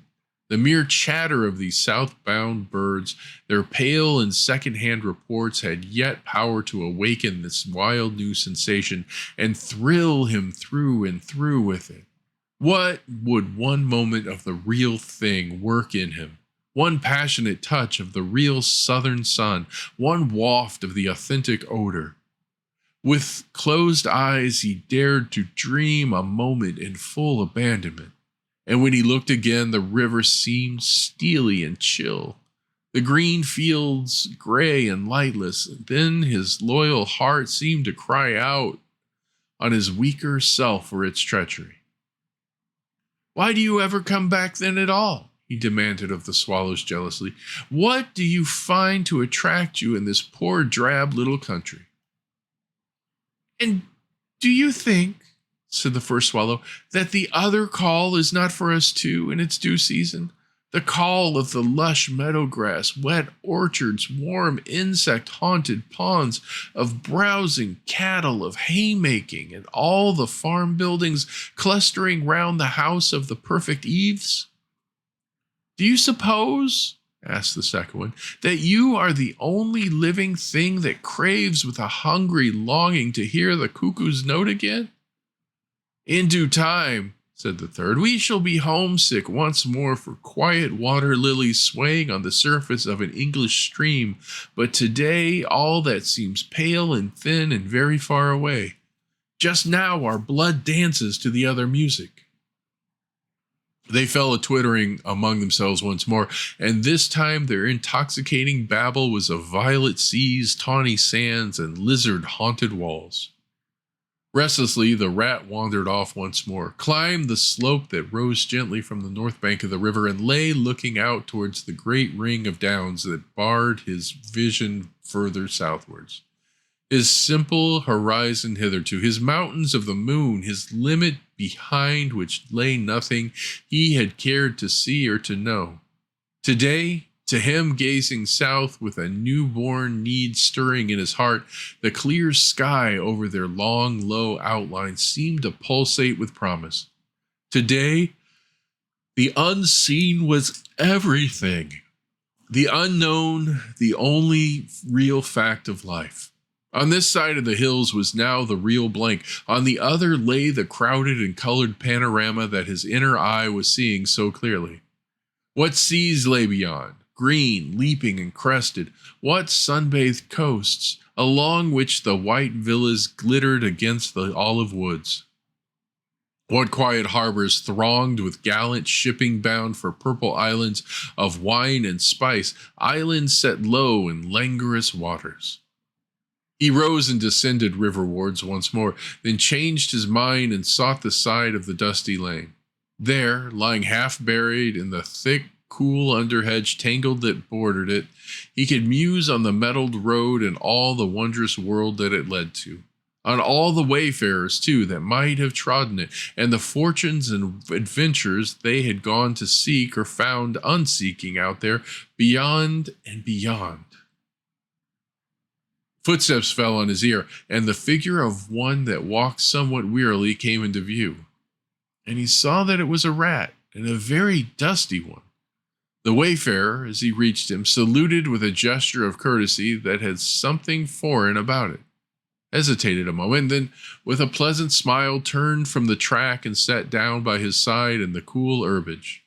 The mere chatter of these southbound birds, their pale and second-hand reports, had yet power to awaken this wild new sensation and thrill him through and through with it. What would one moment of the real thing work in him? one passionate touch of the real southern sun, one waft of the authentic odor. With closed eyes, he dared to dream a moment in full abandonment. And when he looked again, the river seemed steely and chill, the green fields gray and lightless. And then his loyal heart seemed to cry out on his weaker self for its treachery. "Why do you ever come back then at all?" he demanded of the swallows jealously. "What do you find to attract you in this poor drab little country?" "And do you think," said the first swallow, "that the other call is not for us too in its due season? The call of the lush meadow grass, wet orchards, warm insect-haunted ponds, of browsing cattle, of haymaking, and all the farm buildings clustering round the house of the perfect eaves?" "Do you suppose," asked the second one, "that you are the only living thing that craves with a hungry longing to hear the cuckoo's note again?" "In due time," said the third, "we shall be homesick once more for quiet water lilies swaying on the surface of an English stream, but today all that seems pale and thin and very far away. Just now our blood dances to the other music." They fell a-twittering among themselves once more, and this time their intoxicating babble was of violet seas, tawny sands, and lizard-haunted walls. Restlessly, the rat wandered off once more, climbed the slope that rose gently from the north bank of the river, and lay looking out towards the great ring of downs that barred his vision further southwards. His simple horizon hitherto, his mountains of the moon, his limit behind which lay nothing he had cared to see or to know. Today, to him gazing south with a newborn need stirring in his heart, the clear sky over their long, low outlines seemed to pulsate with promise. Today, the unseen was everything. The unknown, the only real fact of life. On this side of the hills was now the real blank. On the other lay the crowded and colored panorama that his inner eye was seeing so clearly. What seas lay beyond, green, leaping and crested? What sunbathed coasts, along which the white villas glittered against the olive woods? What quiet harbors thronged with gallant shipping bound for purple islands of wine and spice, islands set low in languorous waters? He rose and descended riverwards once more, then changed his mind and sought the side of the dusty lane. There, lying half buried in the thick, cool underhedge tangled that bordered it, he could muse on the metalled road and all the wondrous world that it led to, on all the wayfarers, too, that might have trodden it, and the fortunes and adventures they had gone to seek or found unseeking out there, beyond and beyond. Footsteps fell on his ear, and the figure of one that walked somewhat wearily came into view. And he saw that it was a rat, and a very dusty one. The wayfarer, as he reached him, saluted with a gesture of courtesy that had something foreign about it, hesitated a moment, then, with a pleasant smile, turned from the track and sat down by his side in the cool herbage.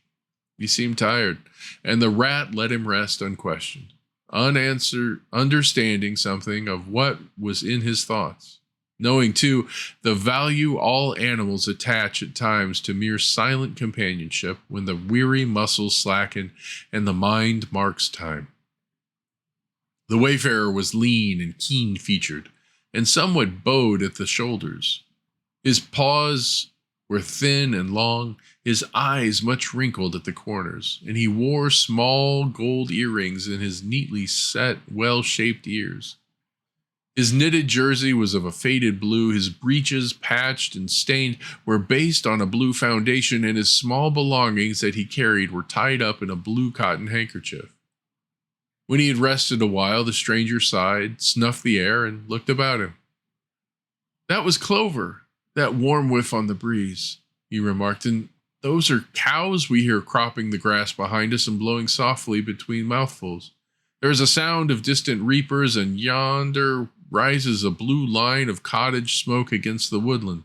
He seemed tired, and the rat let him rest unquestioned, understanding something of what was in his thoughts, knowing, too, the value all animals attach at times to mere silent companionship when the weary muscles slacken and the mind marks time. The wayfarer was lean and keen-featured, and somewhat bowed at the shoulders. His paws were thin and long, his eyes much wrinkled at the corners, and he wore small gold earrings in his neatly set, well-shaped ears. His knitted jersey was of a faded blue, his breeches, patched and stained, were based on a blue foundation, and his small belongings that he carried were tied up in a blue cotton handkerchief. When he had rested a while, the stranger sighed, snuffed the air, and looked about him. "That was clover, that warm whiff on the breeze," he remarked, "and those are cows we hear cropping the grass behind us and blowing softly between mouthfuls. There is a sound of distant reapers, and yonder rises a blue line of cottage smoke against the woodland.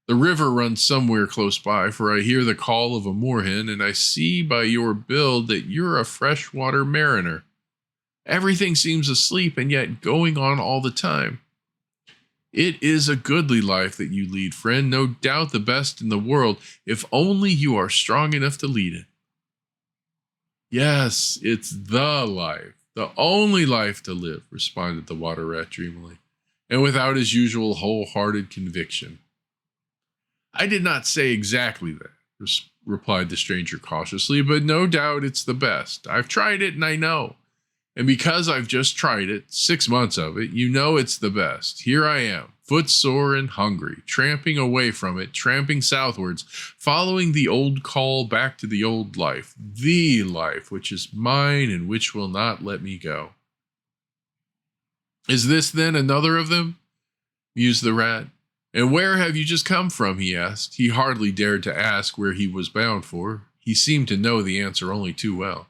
The river runs somewhere close by, for I hear the call of a moorhen, and I see by your build that you're a freshwater mariner. Everything seems asleep and yet going on all the time. It is a goodly life that you lead, friend, no doubt the best in the world, if only you are strong enough to lead it. Yes, it's the life, the only life to live, responded the water rat dreamily, and without his usual wholehearted conviction. I did not say exactly that, replied the stranger cautiously, but no doubt it's the best. I've tried it and I know. And because I've just tried it, 6 months of it, you know it's the best. Here I am, footsore and hungry, tramping away from it, tramping southwards, following the old call back to the old life, the life which is mine and which will not let me go. Is this then another of them? Mused the rat. And where have you just come from? He asked. He hardly dared to ask where he was bound for. He seemed to know the answer only too well.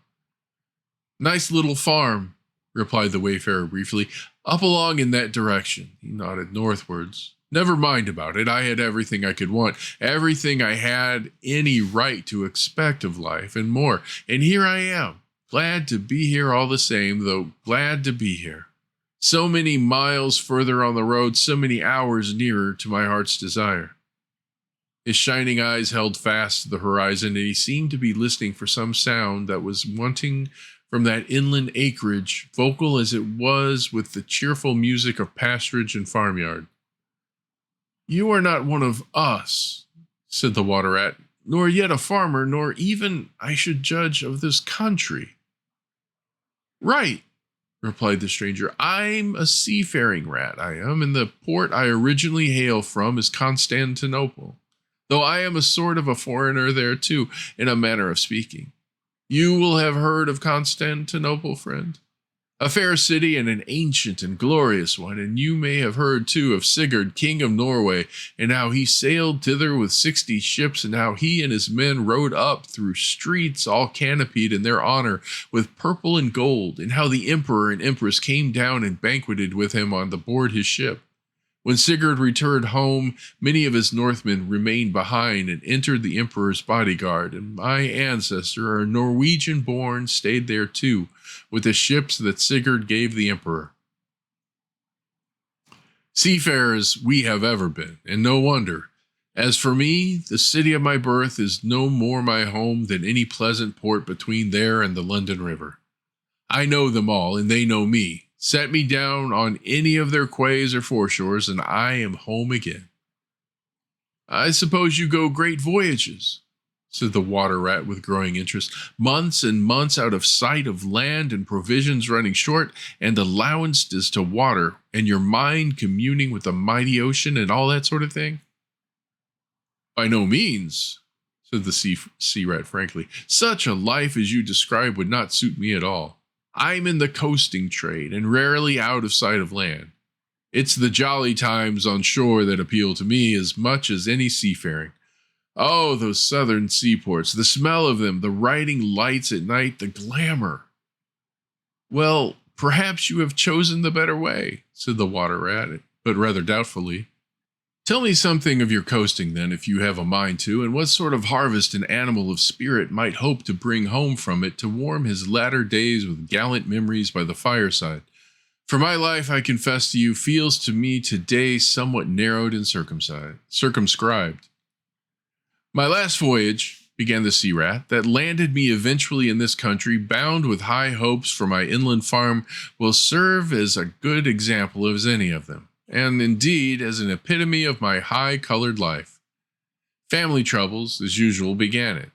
Nice little farm, replied the wayfarer briefly. Up along in that direction. He nodded northwards. Never mind about it. I had everything I could want, everything I had any right to expect of life, and more. And here I am, glad to be here all the same, though glad to be here. So many miles further on the road, so many hours nearer to my heart's desire. His shining eyes held fast to the horizon, and he seemed to be listening for some sound that was wanting from that inland acreage, vocal as it was with the cheerful music of pasturage and farmyard. You are not one of us, said the water rat, nor yet a farmer, nor even, I should judge, of this country. Right, replied the stranger. I'm a seafaring rat, I am, and the port I originally hail from is Constantinople, though I am a sort of a foreigner there too, in a manner of speaking. You will have heard of Constantinople, friend? A fair city and an ancient and glorious one, and you may have heard, too, of Sigurd, king of Norway, and how he sailed thither with 60 ships, and how he and his men rode up through streets all canopied in their honor with purple and gold, and how the emperor and empress came down and banqueted with him on board his ship. When Sigurd returned home, many of his Northmen remained behind and entered the emperor's bodyguard, and my ancestor, a Norwegian-born, stayed there too, with the ships that Sigurd gave the emperor. Seafarers we have ever been, and no wonder. As for me, the city of my birth is no more my home than any pleasant port between there and the London River. I know them all, and they know me. Set me down on any of their quays or foreshores, and I am home again. I suppose you go great voyages, said the water rat with growing interest. Months and months out of sight of land and provisions running short, and allowances to water, and your mind communing with the mighty ocean and all that sort of thing? By no means, said the sea rat frankly. Such a life as you describe would not suit me at all. I'm in the coasting trade and rarely out of sight of land. It's the jolly times on shore that appeal to me as much as any seafaring. Oh, those southern seaports, the smell of them, the riding lights at night, the glamour. Well, perhaps you have chosen the better way, said the water rat, but rather doubtfully. Tell me something of your coasting, then, if you have a mind to, and what sort of harvest an animal of spirit might hope to bring home from it to warm his latter days with gallant memories by the fireside. For my life, I confess to you, feels to me today somewhat narrowed and circumscribed. My last voyage, began the sea rat, that landed me eventually in this country, bound with high hopes for my inland farm, will serve as a good example as any of them, and indeed as an epitome of my high-colored life. Family troubles, as usual, began it.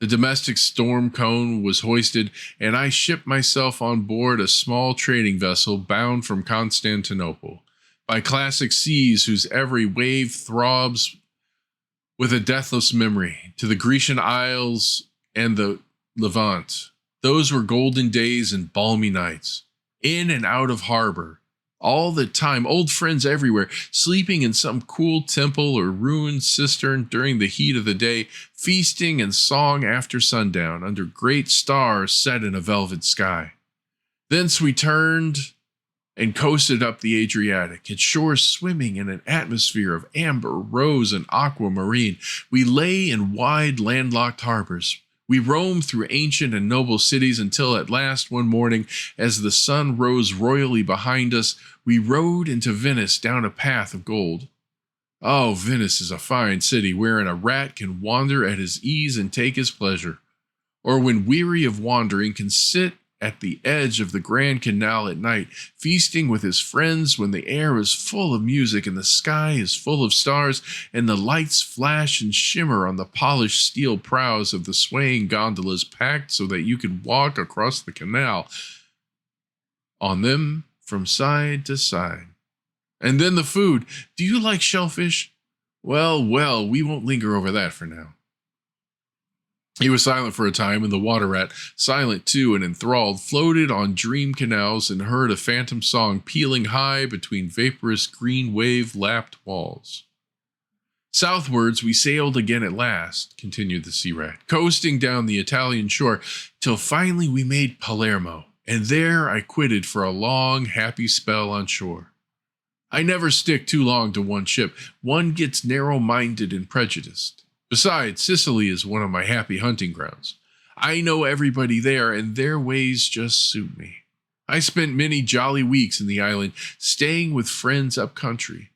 The domestic storm cone was hoisted, and I shipped myself on board a small trading vessel bound from Constantinople, by classic seas whose every wave throbs with a deathless memory, to the Grecian Isles and the Levant. Those were golden days and balmy nights. In and out of harbor, all the time, old friends everywhere, sleeping in some cool temple or ruined cistern during the heat of the day, feasting and song after sundown, under great stars set in a velvet sky. Thence we turned and coasted up the Adriatic, its shores swimming in an atmosphere of amber, rose, and aquamarine. We lay in wide, landlocked harbors. We roamed through ancient and noble cities until at last one morning, as the sun rose royally behind us, we rode into Venice down a path of gold. Oh, Venice is a fine city wherein a rat can wander at his ease and take his pleasure, or when weary of wandering can sit at the edge of the Grand Canal at night, feasting with his friends when the air is full of music and the sky is full of stars, and the lights flash and shimmer on the polished steel prows of the swaying gondolas packed so that you can walk across the canal on them from side to side. And then the food. Do you like shellfish? Well, we won't linger over that for now. He was silent for a time, and the water rat, silent too and enthralled, floated on dream canals and heard a phantom song pealing high between vaporous green wave-lapped walls. Southwards we sailed again at last, continued the sea rat, coasting down the Italian shore, till finally we made Palermo, and there I quitted for a long, happy spell on shore. I never stick too long to one ship. One gets narrow-minded and prejudiced. Besides, Sicily is one of my happy hunting grounds. I know everybody there, and their ways just suit me. I spent many jolly weeks in the island, staying with friends up country.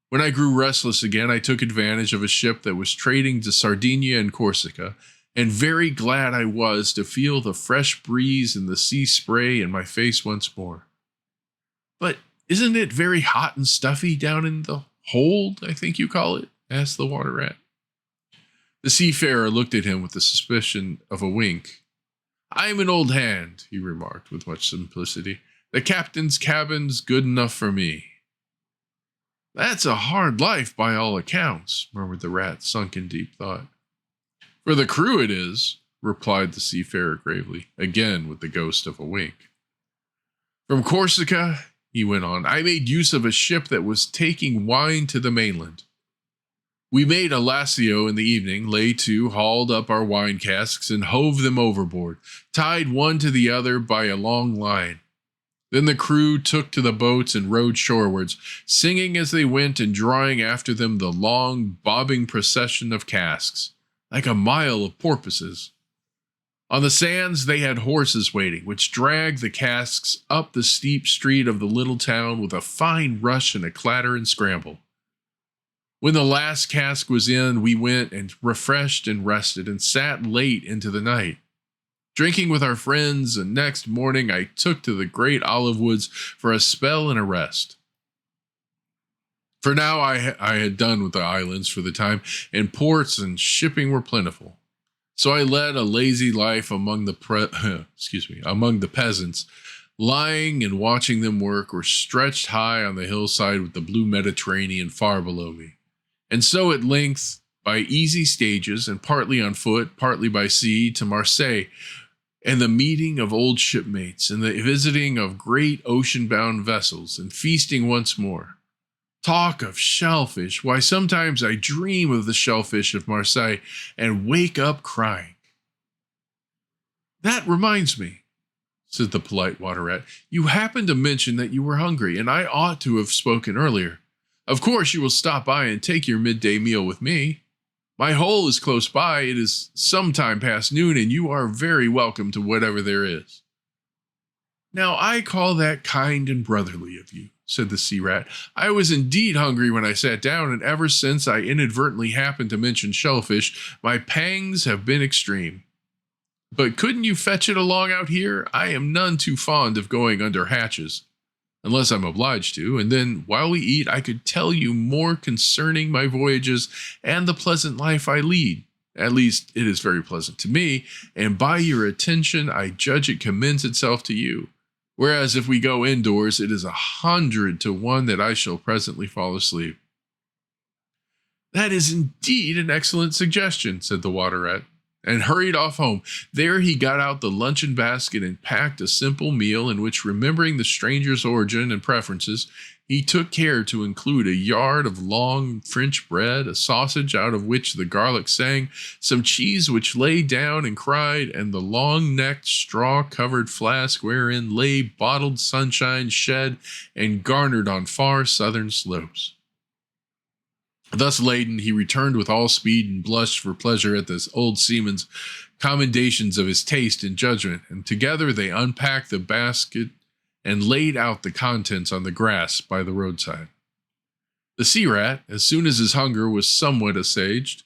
When I grew restless again, I took advantage of a ship that was trading to Sardinia and Corsica, and very glad I was to feel the fresh breeze and the sea spray in my face once more. But isn't it very hot and stuffy down in the hold, I think you call it? Asked the water rat. The seafarer looked at him with the suspicion of a wink. I'm an old hand, he remarked with much simplicity. The captain's cabin's good enough for me. That's a hard life by all accounts, murmured the rat, sunk in deep thought. For the crew it is, replied the seafarer gravely, again with the ghost of a wink. From Corsica, he went on, I made use of a ship that was taking wine to the mainland. We made a lasso in the evening, lay to, hauled up our wine casks, and hove them overboard, tied one to the other by a long line. Then the crew took to the boats and rowed shorewards, singing as they went and drawing after them the long, bobbing procession of casks, like a mile of porpoises. On the sands they had horses waiting, which dragged the casks up the steep street of the little town with a fine rush and a clatter and scramble. When the last cask was in, we went and refreshed and rested and sat late into the night, drinking with our friends, and next morning I took to the great olive woods for a spell and a rest. For now I had done with the islands for the time, and ports and shipping were plentiful. So I led a lazy life among the peasants, lying and watching them work, or stretched high on the hillside with the blue Mediterranean far below me. And so at length, by easy stages, and partly on foot, partly by sea, to Marseille, and the meeting of old shipmates, and the visiting of great ocean-bound vessels, and feasting once more. Talk of shellfish, why sometimes I dream of the shellfish of Marseille, and wake up crying. That reminds me, said the polite water rat, you happened to mention that you were hungry, and I ought to have spoken earlier. Of course you will stop by and take your midday meal with me. My hole is close by, it is some time past noon, and you are very welcome to whatever there is. Now I call that kind and brotherly of you, said the sea rat. I was indeed hungry when I sat down, and ever since I inadvertently happened to mention shellfish, my pangs have been extreme. But couldn't you fetch it along out here? I am none too fond of going under hatches, unless I'm obliged to, and then, while we eat, I could tell you more concerning my voyages and the pleasant life I lead. At least, it is very pleasant to me, and by your attention, I judge it commends itself to you. Whereas if we go indoors, it is 100 to 1 that I shall presently fall asleep. That is indeed an excellent suggestion, said the water rat. and hurried off home. There he got out the luncheon basket and packed a simple meal in which, remembering the stranger's origin and preferences, he took care to include a yard of long French bread, a sausage out of which the garlic sang, some cheese which lay down and cried, and the long-necked, straw-covered flask wherein lay bottled sunshine shed and garnered on far southern slopes. Thus laden, he returned with all speed and blushed for pleasure at this old seaman's commendations of his taste and judgment, and together they unpacked the basket and laid out the contents on the grass by the roadside. The sea rat, as soon as his hunger was somewhat assuaged,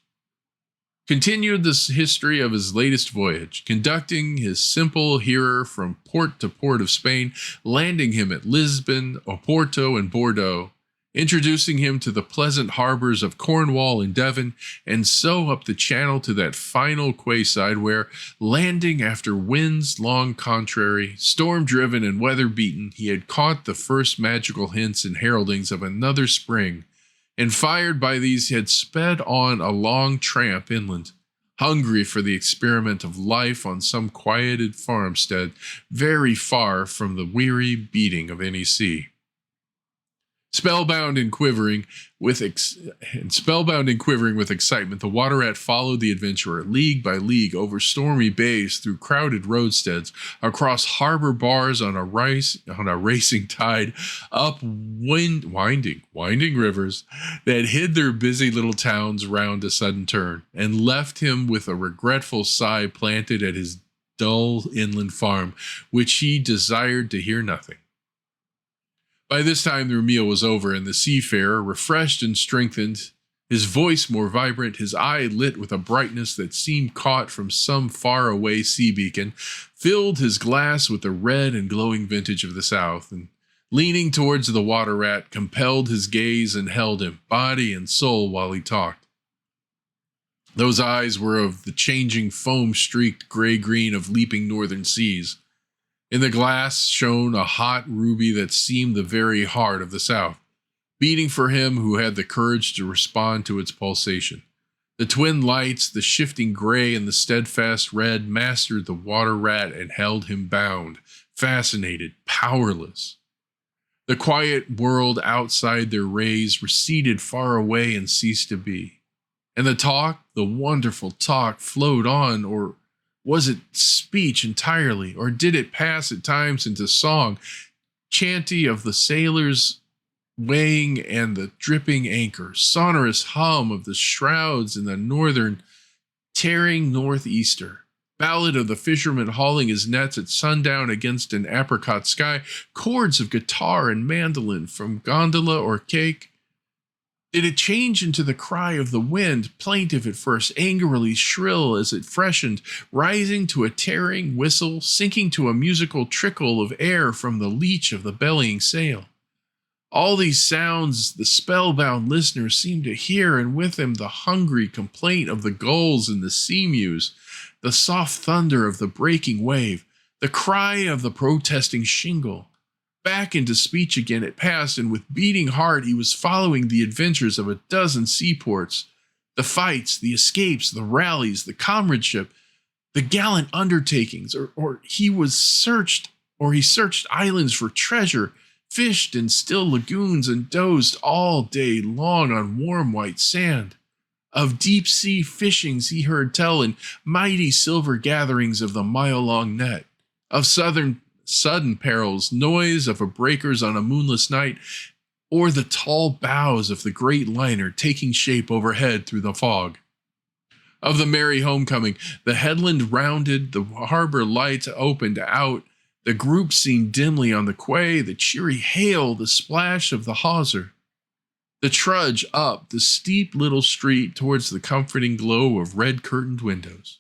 continued the history of his latest voyage, conducting his simple hearer from port to port of Spain, landing him at Lisbon, Oporto, and Bordeaux, introducing him to the pleasant harbors of Cornwall and Devon, and so up the channel to that final quayside where, landing after winds long contrary, storm-driven and weather-beaten, he had caught the first magical hints and heraldings of another spring, and fired by these had sped on a long tramp inland, hungry for the experiment of life on some quieted farmstead, very far from the weary beating of any sea. Spellbound and quivering with excitement, the water rat followed the adventurer league by league over stormy bays, through crowded roadsteads, across harbor bars on a racing tide, up winding rivers that hid their busy little towns round a sudden turn, and left him with a regretful sigh planted at his dull inland farm, which he desired to hear nothing. By this time their meal was over, and the seafarer, refreshed and strengthened, his voice more vibrant, his eye lit with a brightness that seemed caught from some far-away sea beacon, filled his glass with the red and glowing vintage of the south, and, leaning towards the water rat, compelled his gaze and held him, body and soul, while he talked. Those eyes were of the changing foam-streaked gray-green of leaping northern seas. In the glass shone a hot ruby that seemed the very heart of the South, beating for him who had the courage to respond to its pulsation. The twin lights, the shifting gray and the steadfast red, mastered the water rat and held him bound, fascinated, powerless. The quiet world outside their rays receded far away and ceased to be. And the talk, the wonderful talk, flowed on, or was it speech entirely, or did it pass at times into song, chanty of the sailors weighing and the dripping anchor, sonorous hum of the shrouds in the northern tearing northeaster, ballad of the fisherman hauling his nets at sundown against an apricot sky, chords of guitar and mandolin from gondola or cake? Did it change into the cry of the wind, plaintive at first, angrily shrill as it freshened, rising to a tearing whistle, sinking to a musical trickle of air from the leach of the bellying sail? All these sounds the spellbound listener seemed to hear, and with them the hungry complaint of the gulls and the sea-mews, the soft thunder of the breaking wave, the cry of the protesting shingle. Back into speech again it passed, and with beating heart he was following the adventures of a dozen seaports, the fights, the escapes, the rallies, the comradeship, the gallant undertakings, or he searched islands for treasure, fished in still lagoons, and dozed all day long on warm white sand. Of deep-sea fishings he heard tell, in mighty silver gatherings of the mile-long net, of sudden perils, noise of breakers on a moonless night, or the tall bows of the great liner taking shape overhead through the fog. Of the merry homecoming, the headland rounded, the harbor lights opened out, the group seen dimly on the quay, the cheery hail, the splash of the hawser, the trudge up the steep little street towards the comforting glow of red-curtained windows.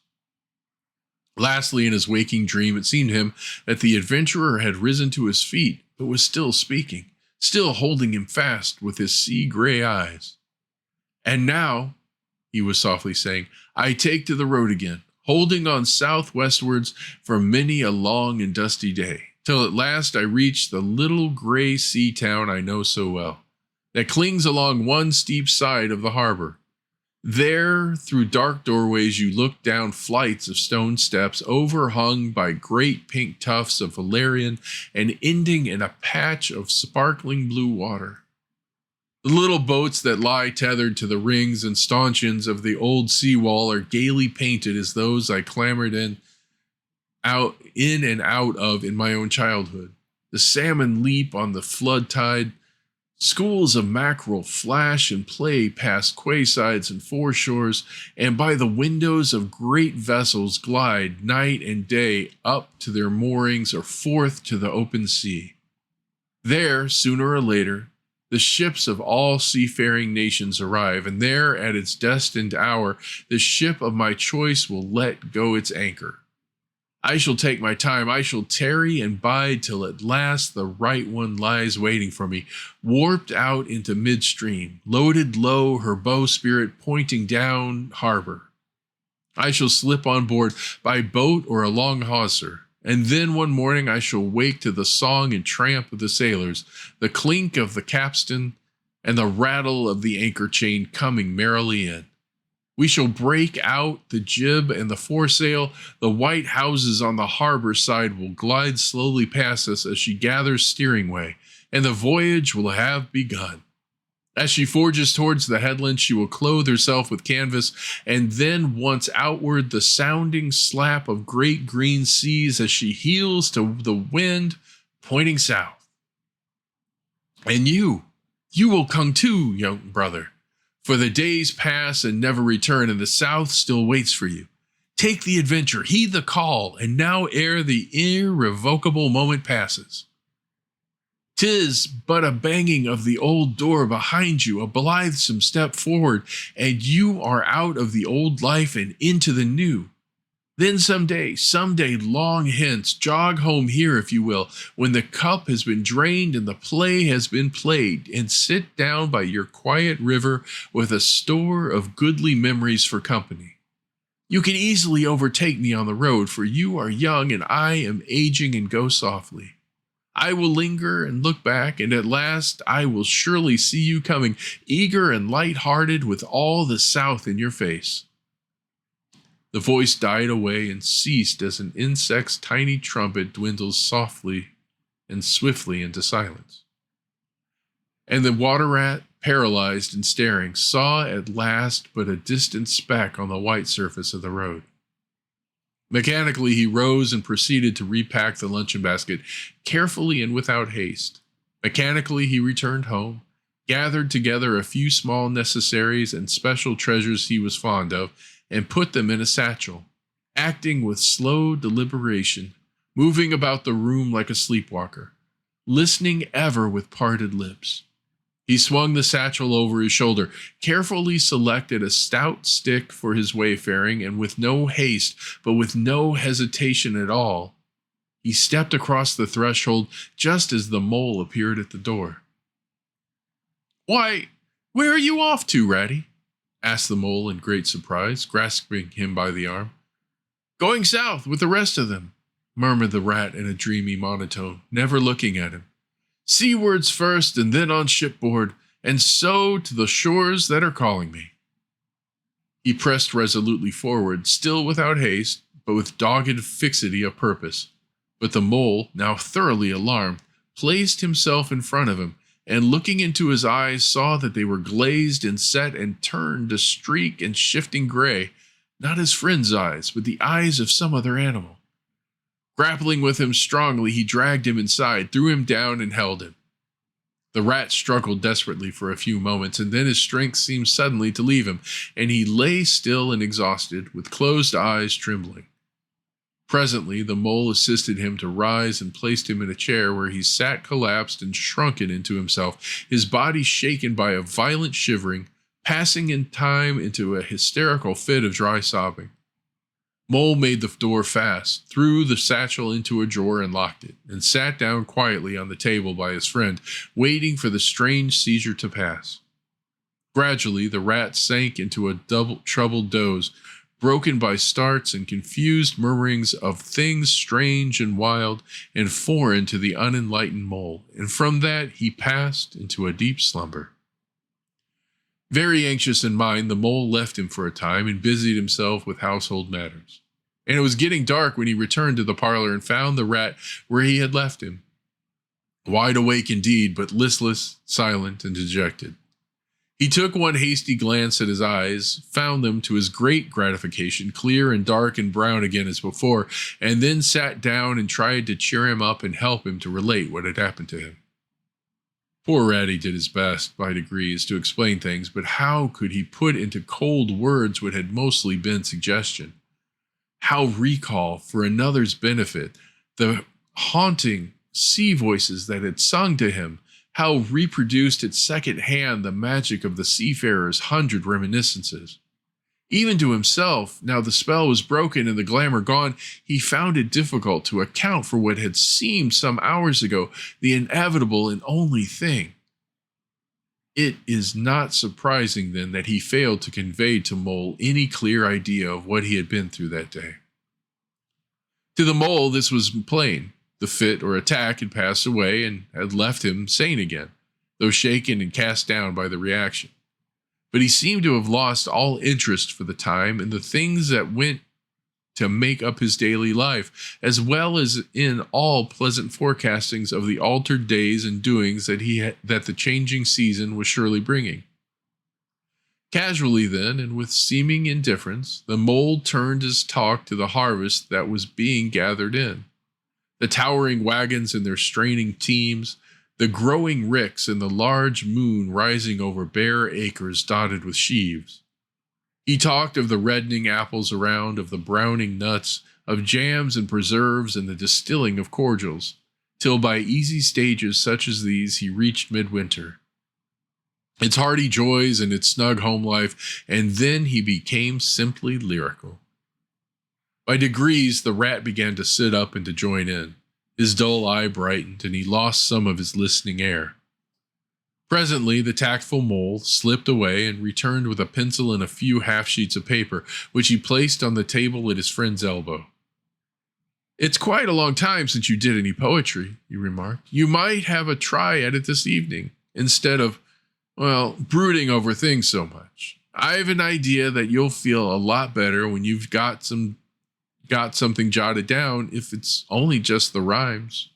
Lastly, in his waking dream, it seemed to him that the adventurer had risen to his feet, but was still speaking, still holding him fast with his sea-gray eyes. "And now," he was softly saying, "I take to the road again, holding on southwestwards for many a long and dusty day, till at last I reach the little gray sea town I know so well, that clings along one steep side of the harbor. There, through dark doorways, you look down flights of stone steps overhung by great pink tufts of valerian and ending in a patch of sparkling blue water. The little boats that lie tethered to the rings and stanchions of the old seawall are gaily painted as those I clambered in and out of in my own childhood. The salmon leap on the flood tide. Schools of mackerel flash and play past quaysides and foreshores, and by the windows of great vessels glide night and day up to their moorings or forth to the open sea. There, sooner or later, the ships of all seafaring nations arrive, and there, at its destined hour, the ship of my choice will let go its anchor. I shall take my time, I shall tarry and bide till at last the right one lies waiting for me, warped out into midstream, loaded low, her bowsprit pointing down harbor. I shall slip on board by boat or a long hawser, and then one morning I shall wake to the song and tramp of the sailors, the clink of the capstan, and the rattle of the anchor chain coming merrily in. We shall break out the jib and the foresail. The white houses on the harbor side will glide slowly past us as she gathers steering way, and the voyage will have begun. As she forges towards the headland, she will clothe herself with canvas, and then once outward the sounding slap of great green seas as she heels to the wind pointing south. And you will come too, young brother. For the days pass and never return, and the South still waits for you. Take the adventure, heed the call, and now ere the irrevocable moment passes. 'Tis but a banging of the old door behind you, a blithesome step forward, and you are out of the old life and into the new. Then someday long hence, jog home here if you will, when the cup has been drained and the play has been played, and sit down by your quiet river with a store of goodly memories for company. You can easily overtake me on the road, for you are young and I am aging, and go softly. I will linger and look back, and at last I will surely see you coming, eager and light-hearted with all the South in your face. The voice died away and ceased as an insect's tiny trumpet dwindles softly and swiftly into silence. And the water rat, paralyzed and staring, saw at last but a distant speck on the white surface of the road. Mechanically, he rose and proceeded to repack the luncheon basket, carefully and without haste. Mechanically, he returned home, gathered together a few small necessaries and special treasures he was fond of, and put them in a satchel, acting with slow deliberation, moving about the room like a sleepwalker, listening ever with parted lips. He swung the satchel over his shoulder, carefully selected a stout stick for his wayfaring, and with no haste, but with no hesitation at all, he stepped across the threshold just as the mole appeared at the door. "Why, where are you off to, Ratty?" asked the mole in great surprise, grasping him by the arm. "Going south with the rest of them," murmured the rat in a dreamy monotone, never looking at him. "Seawards first, and then on shipboard, and so to the shores that are calling me." He pressed resolutely forward, still without haste, but with dogged fixity of purpose. But the mole, now thoroughly alarmed, placed himself in front of him, and looking into his eyes saw that they were glazed and set and turned a streak and shifting gray, not his friend's eyes, but the eyes of some other animal. Grappling with him strongly, he dragged him inside, threw him down, and held him. The rat struggled desperately for a few moments, and then his strength seemed suddenly to leave him, and he lay still and exhausted, with closed eyes trembling. Presently, the mole assisted him to rise and placed him in a chair where he sat collapsed and shrunken into himself, his body shaken by a violent shivering, passing in time into a hysterical fit of dry sobbing. Mole made the door fast, threw the satchel into a drawer and locked it, and sat down quietly on the table by his friend, waiting for the strange seizure to pass. Gradually, the rat sank into a troubled doze, broken by starts and confused murmurings of things strange and wild and foreign to the unenlightened mole, and from that he passed into a deep slumber. Very anxious in mind, the mole left him for a time and busied himself with household matters. And it was getting dark when he returned to the parlor and found the rat where he had left him. Wide awake indeed, but listless, silent, and dejected. He took one hasty glance at his eyes, found them, to his great gratification, clear and dark and brown again as before, and then sat down and tried to cheer him up and help him to relate what had happened to him. Poor Ratty did his best, by degrees, to explain things, but how could he put into cold words what had mostly been suggestion? How recall, for another's benefit, the haunting sea voices that had sung to him? How reproduced at second hand the magic of the seafarer's 100 reminiscences? Even to himself, now the spell was broken and the glamour gone, he found it difficult to account for what had seemed some hours ago the inevitable and only thing. It is not surprising, then, that he failed to convey to Mole any clear idea of what he had been through that day. To the Mole, this was plain. The fit or attack had passed away and had left him sane again, though shaken and cast down by the reaction. But he seemed to have lost all interest for the time in the things that went to make up his daily life, as well as in all pleasant forecastings of the altered days and doings that the changing season was surely bringing. Casually then, and with seeming indifference, the Mole turned his talk to the harvest that was being gathered in. The towering wagons and their straining teams, the growing ricks and the large moon rising over bare acres dotted with sheaves. He talked of the reddening apples around, of the browning nuts, of jams and preserves and the distilling of cordials, till by easy stages such as these he reached midwinter, its hearty joys and its snug home life, and then he became simply lyrical. By degrees, the rat began to sit up and to join in. His dull eye brightened, and he lost some of his listening air. Presently, the tactful Mole slipped away and returned with a pencil and a few half-sheets of paper, which he placed on the table at his friend's elbow. "It's quite a long time since you did any poetry," he remarked. "You might have a try at it this evening, instead of, brooding over things so much. I've an idea that you'll feel a lot better when you've got something jotted down, if it's only just the rhymes."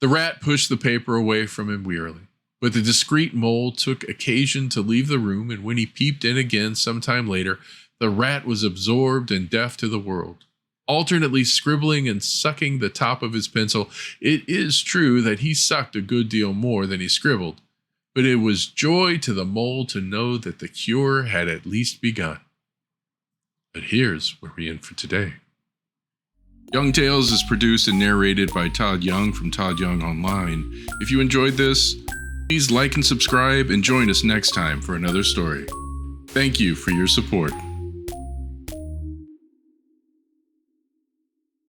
The rat pushed the paper away from him wearily, but the discreet Mole took occasion to leave the room, and when he peeped in again some time later, the rat was absorbed and deaf to the world, alternately scribbling and sucking the top of his pencil. It is true that he sucked a good deal more than he scribbled, but it was joy to the Mole to know that the cure had at least begun. But here's where we end for today. Young Tales is produced and narrated by Todd Young from Todd Young Online. If you enjoyed this, please like and subscribe and join us next time for another story. Thank you for your support.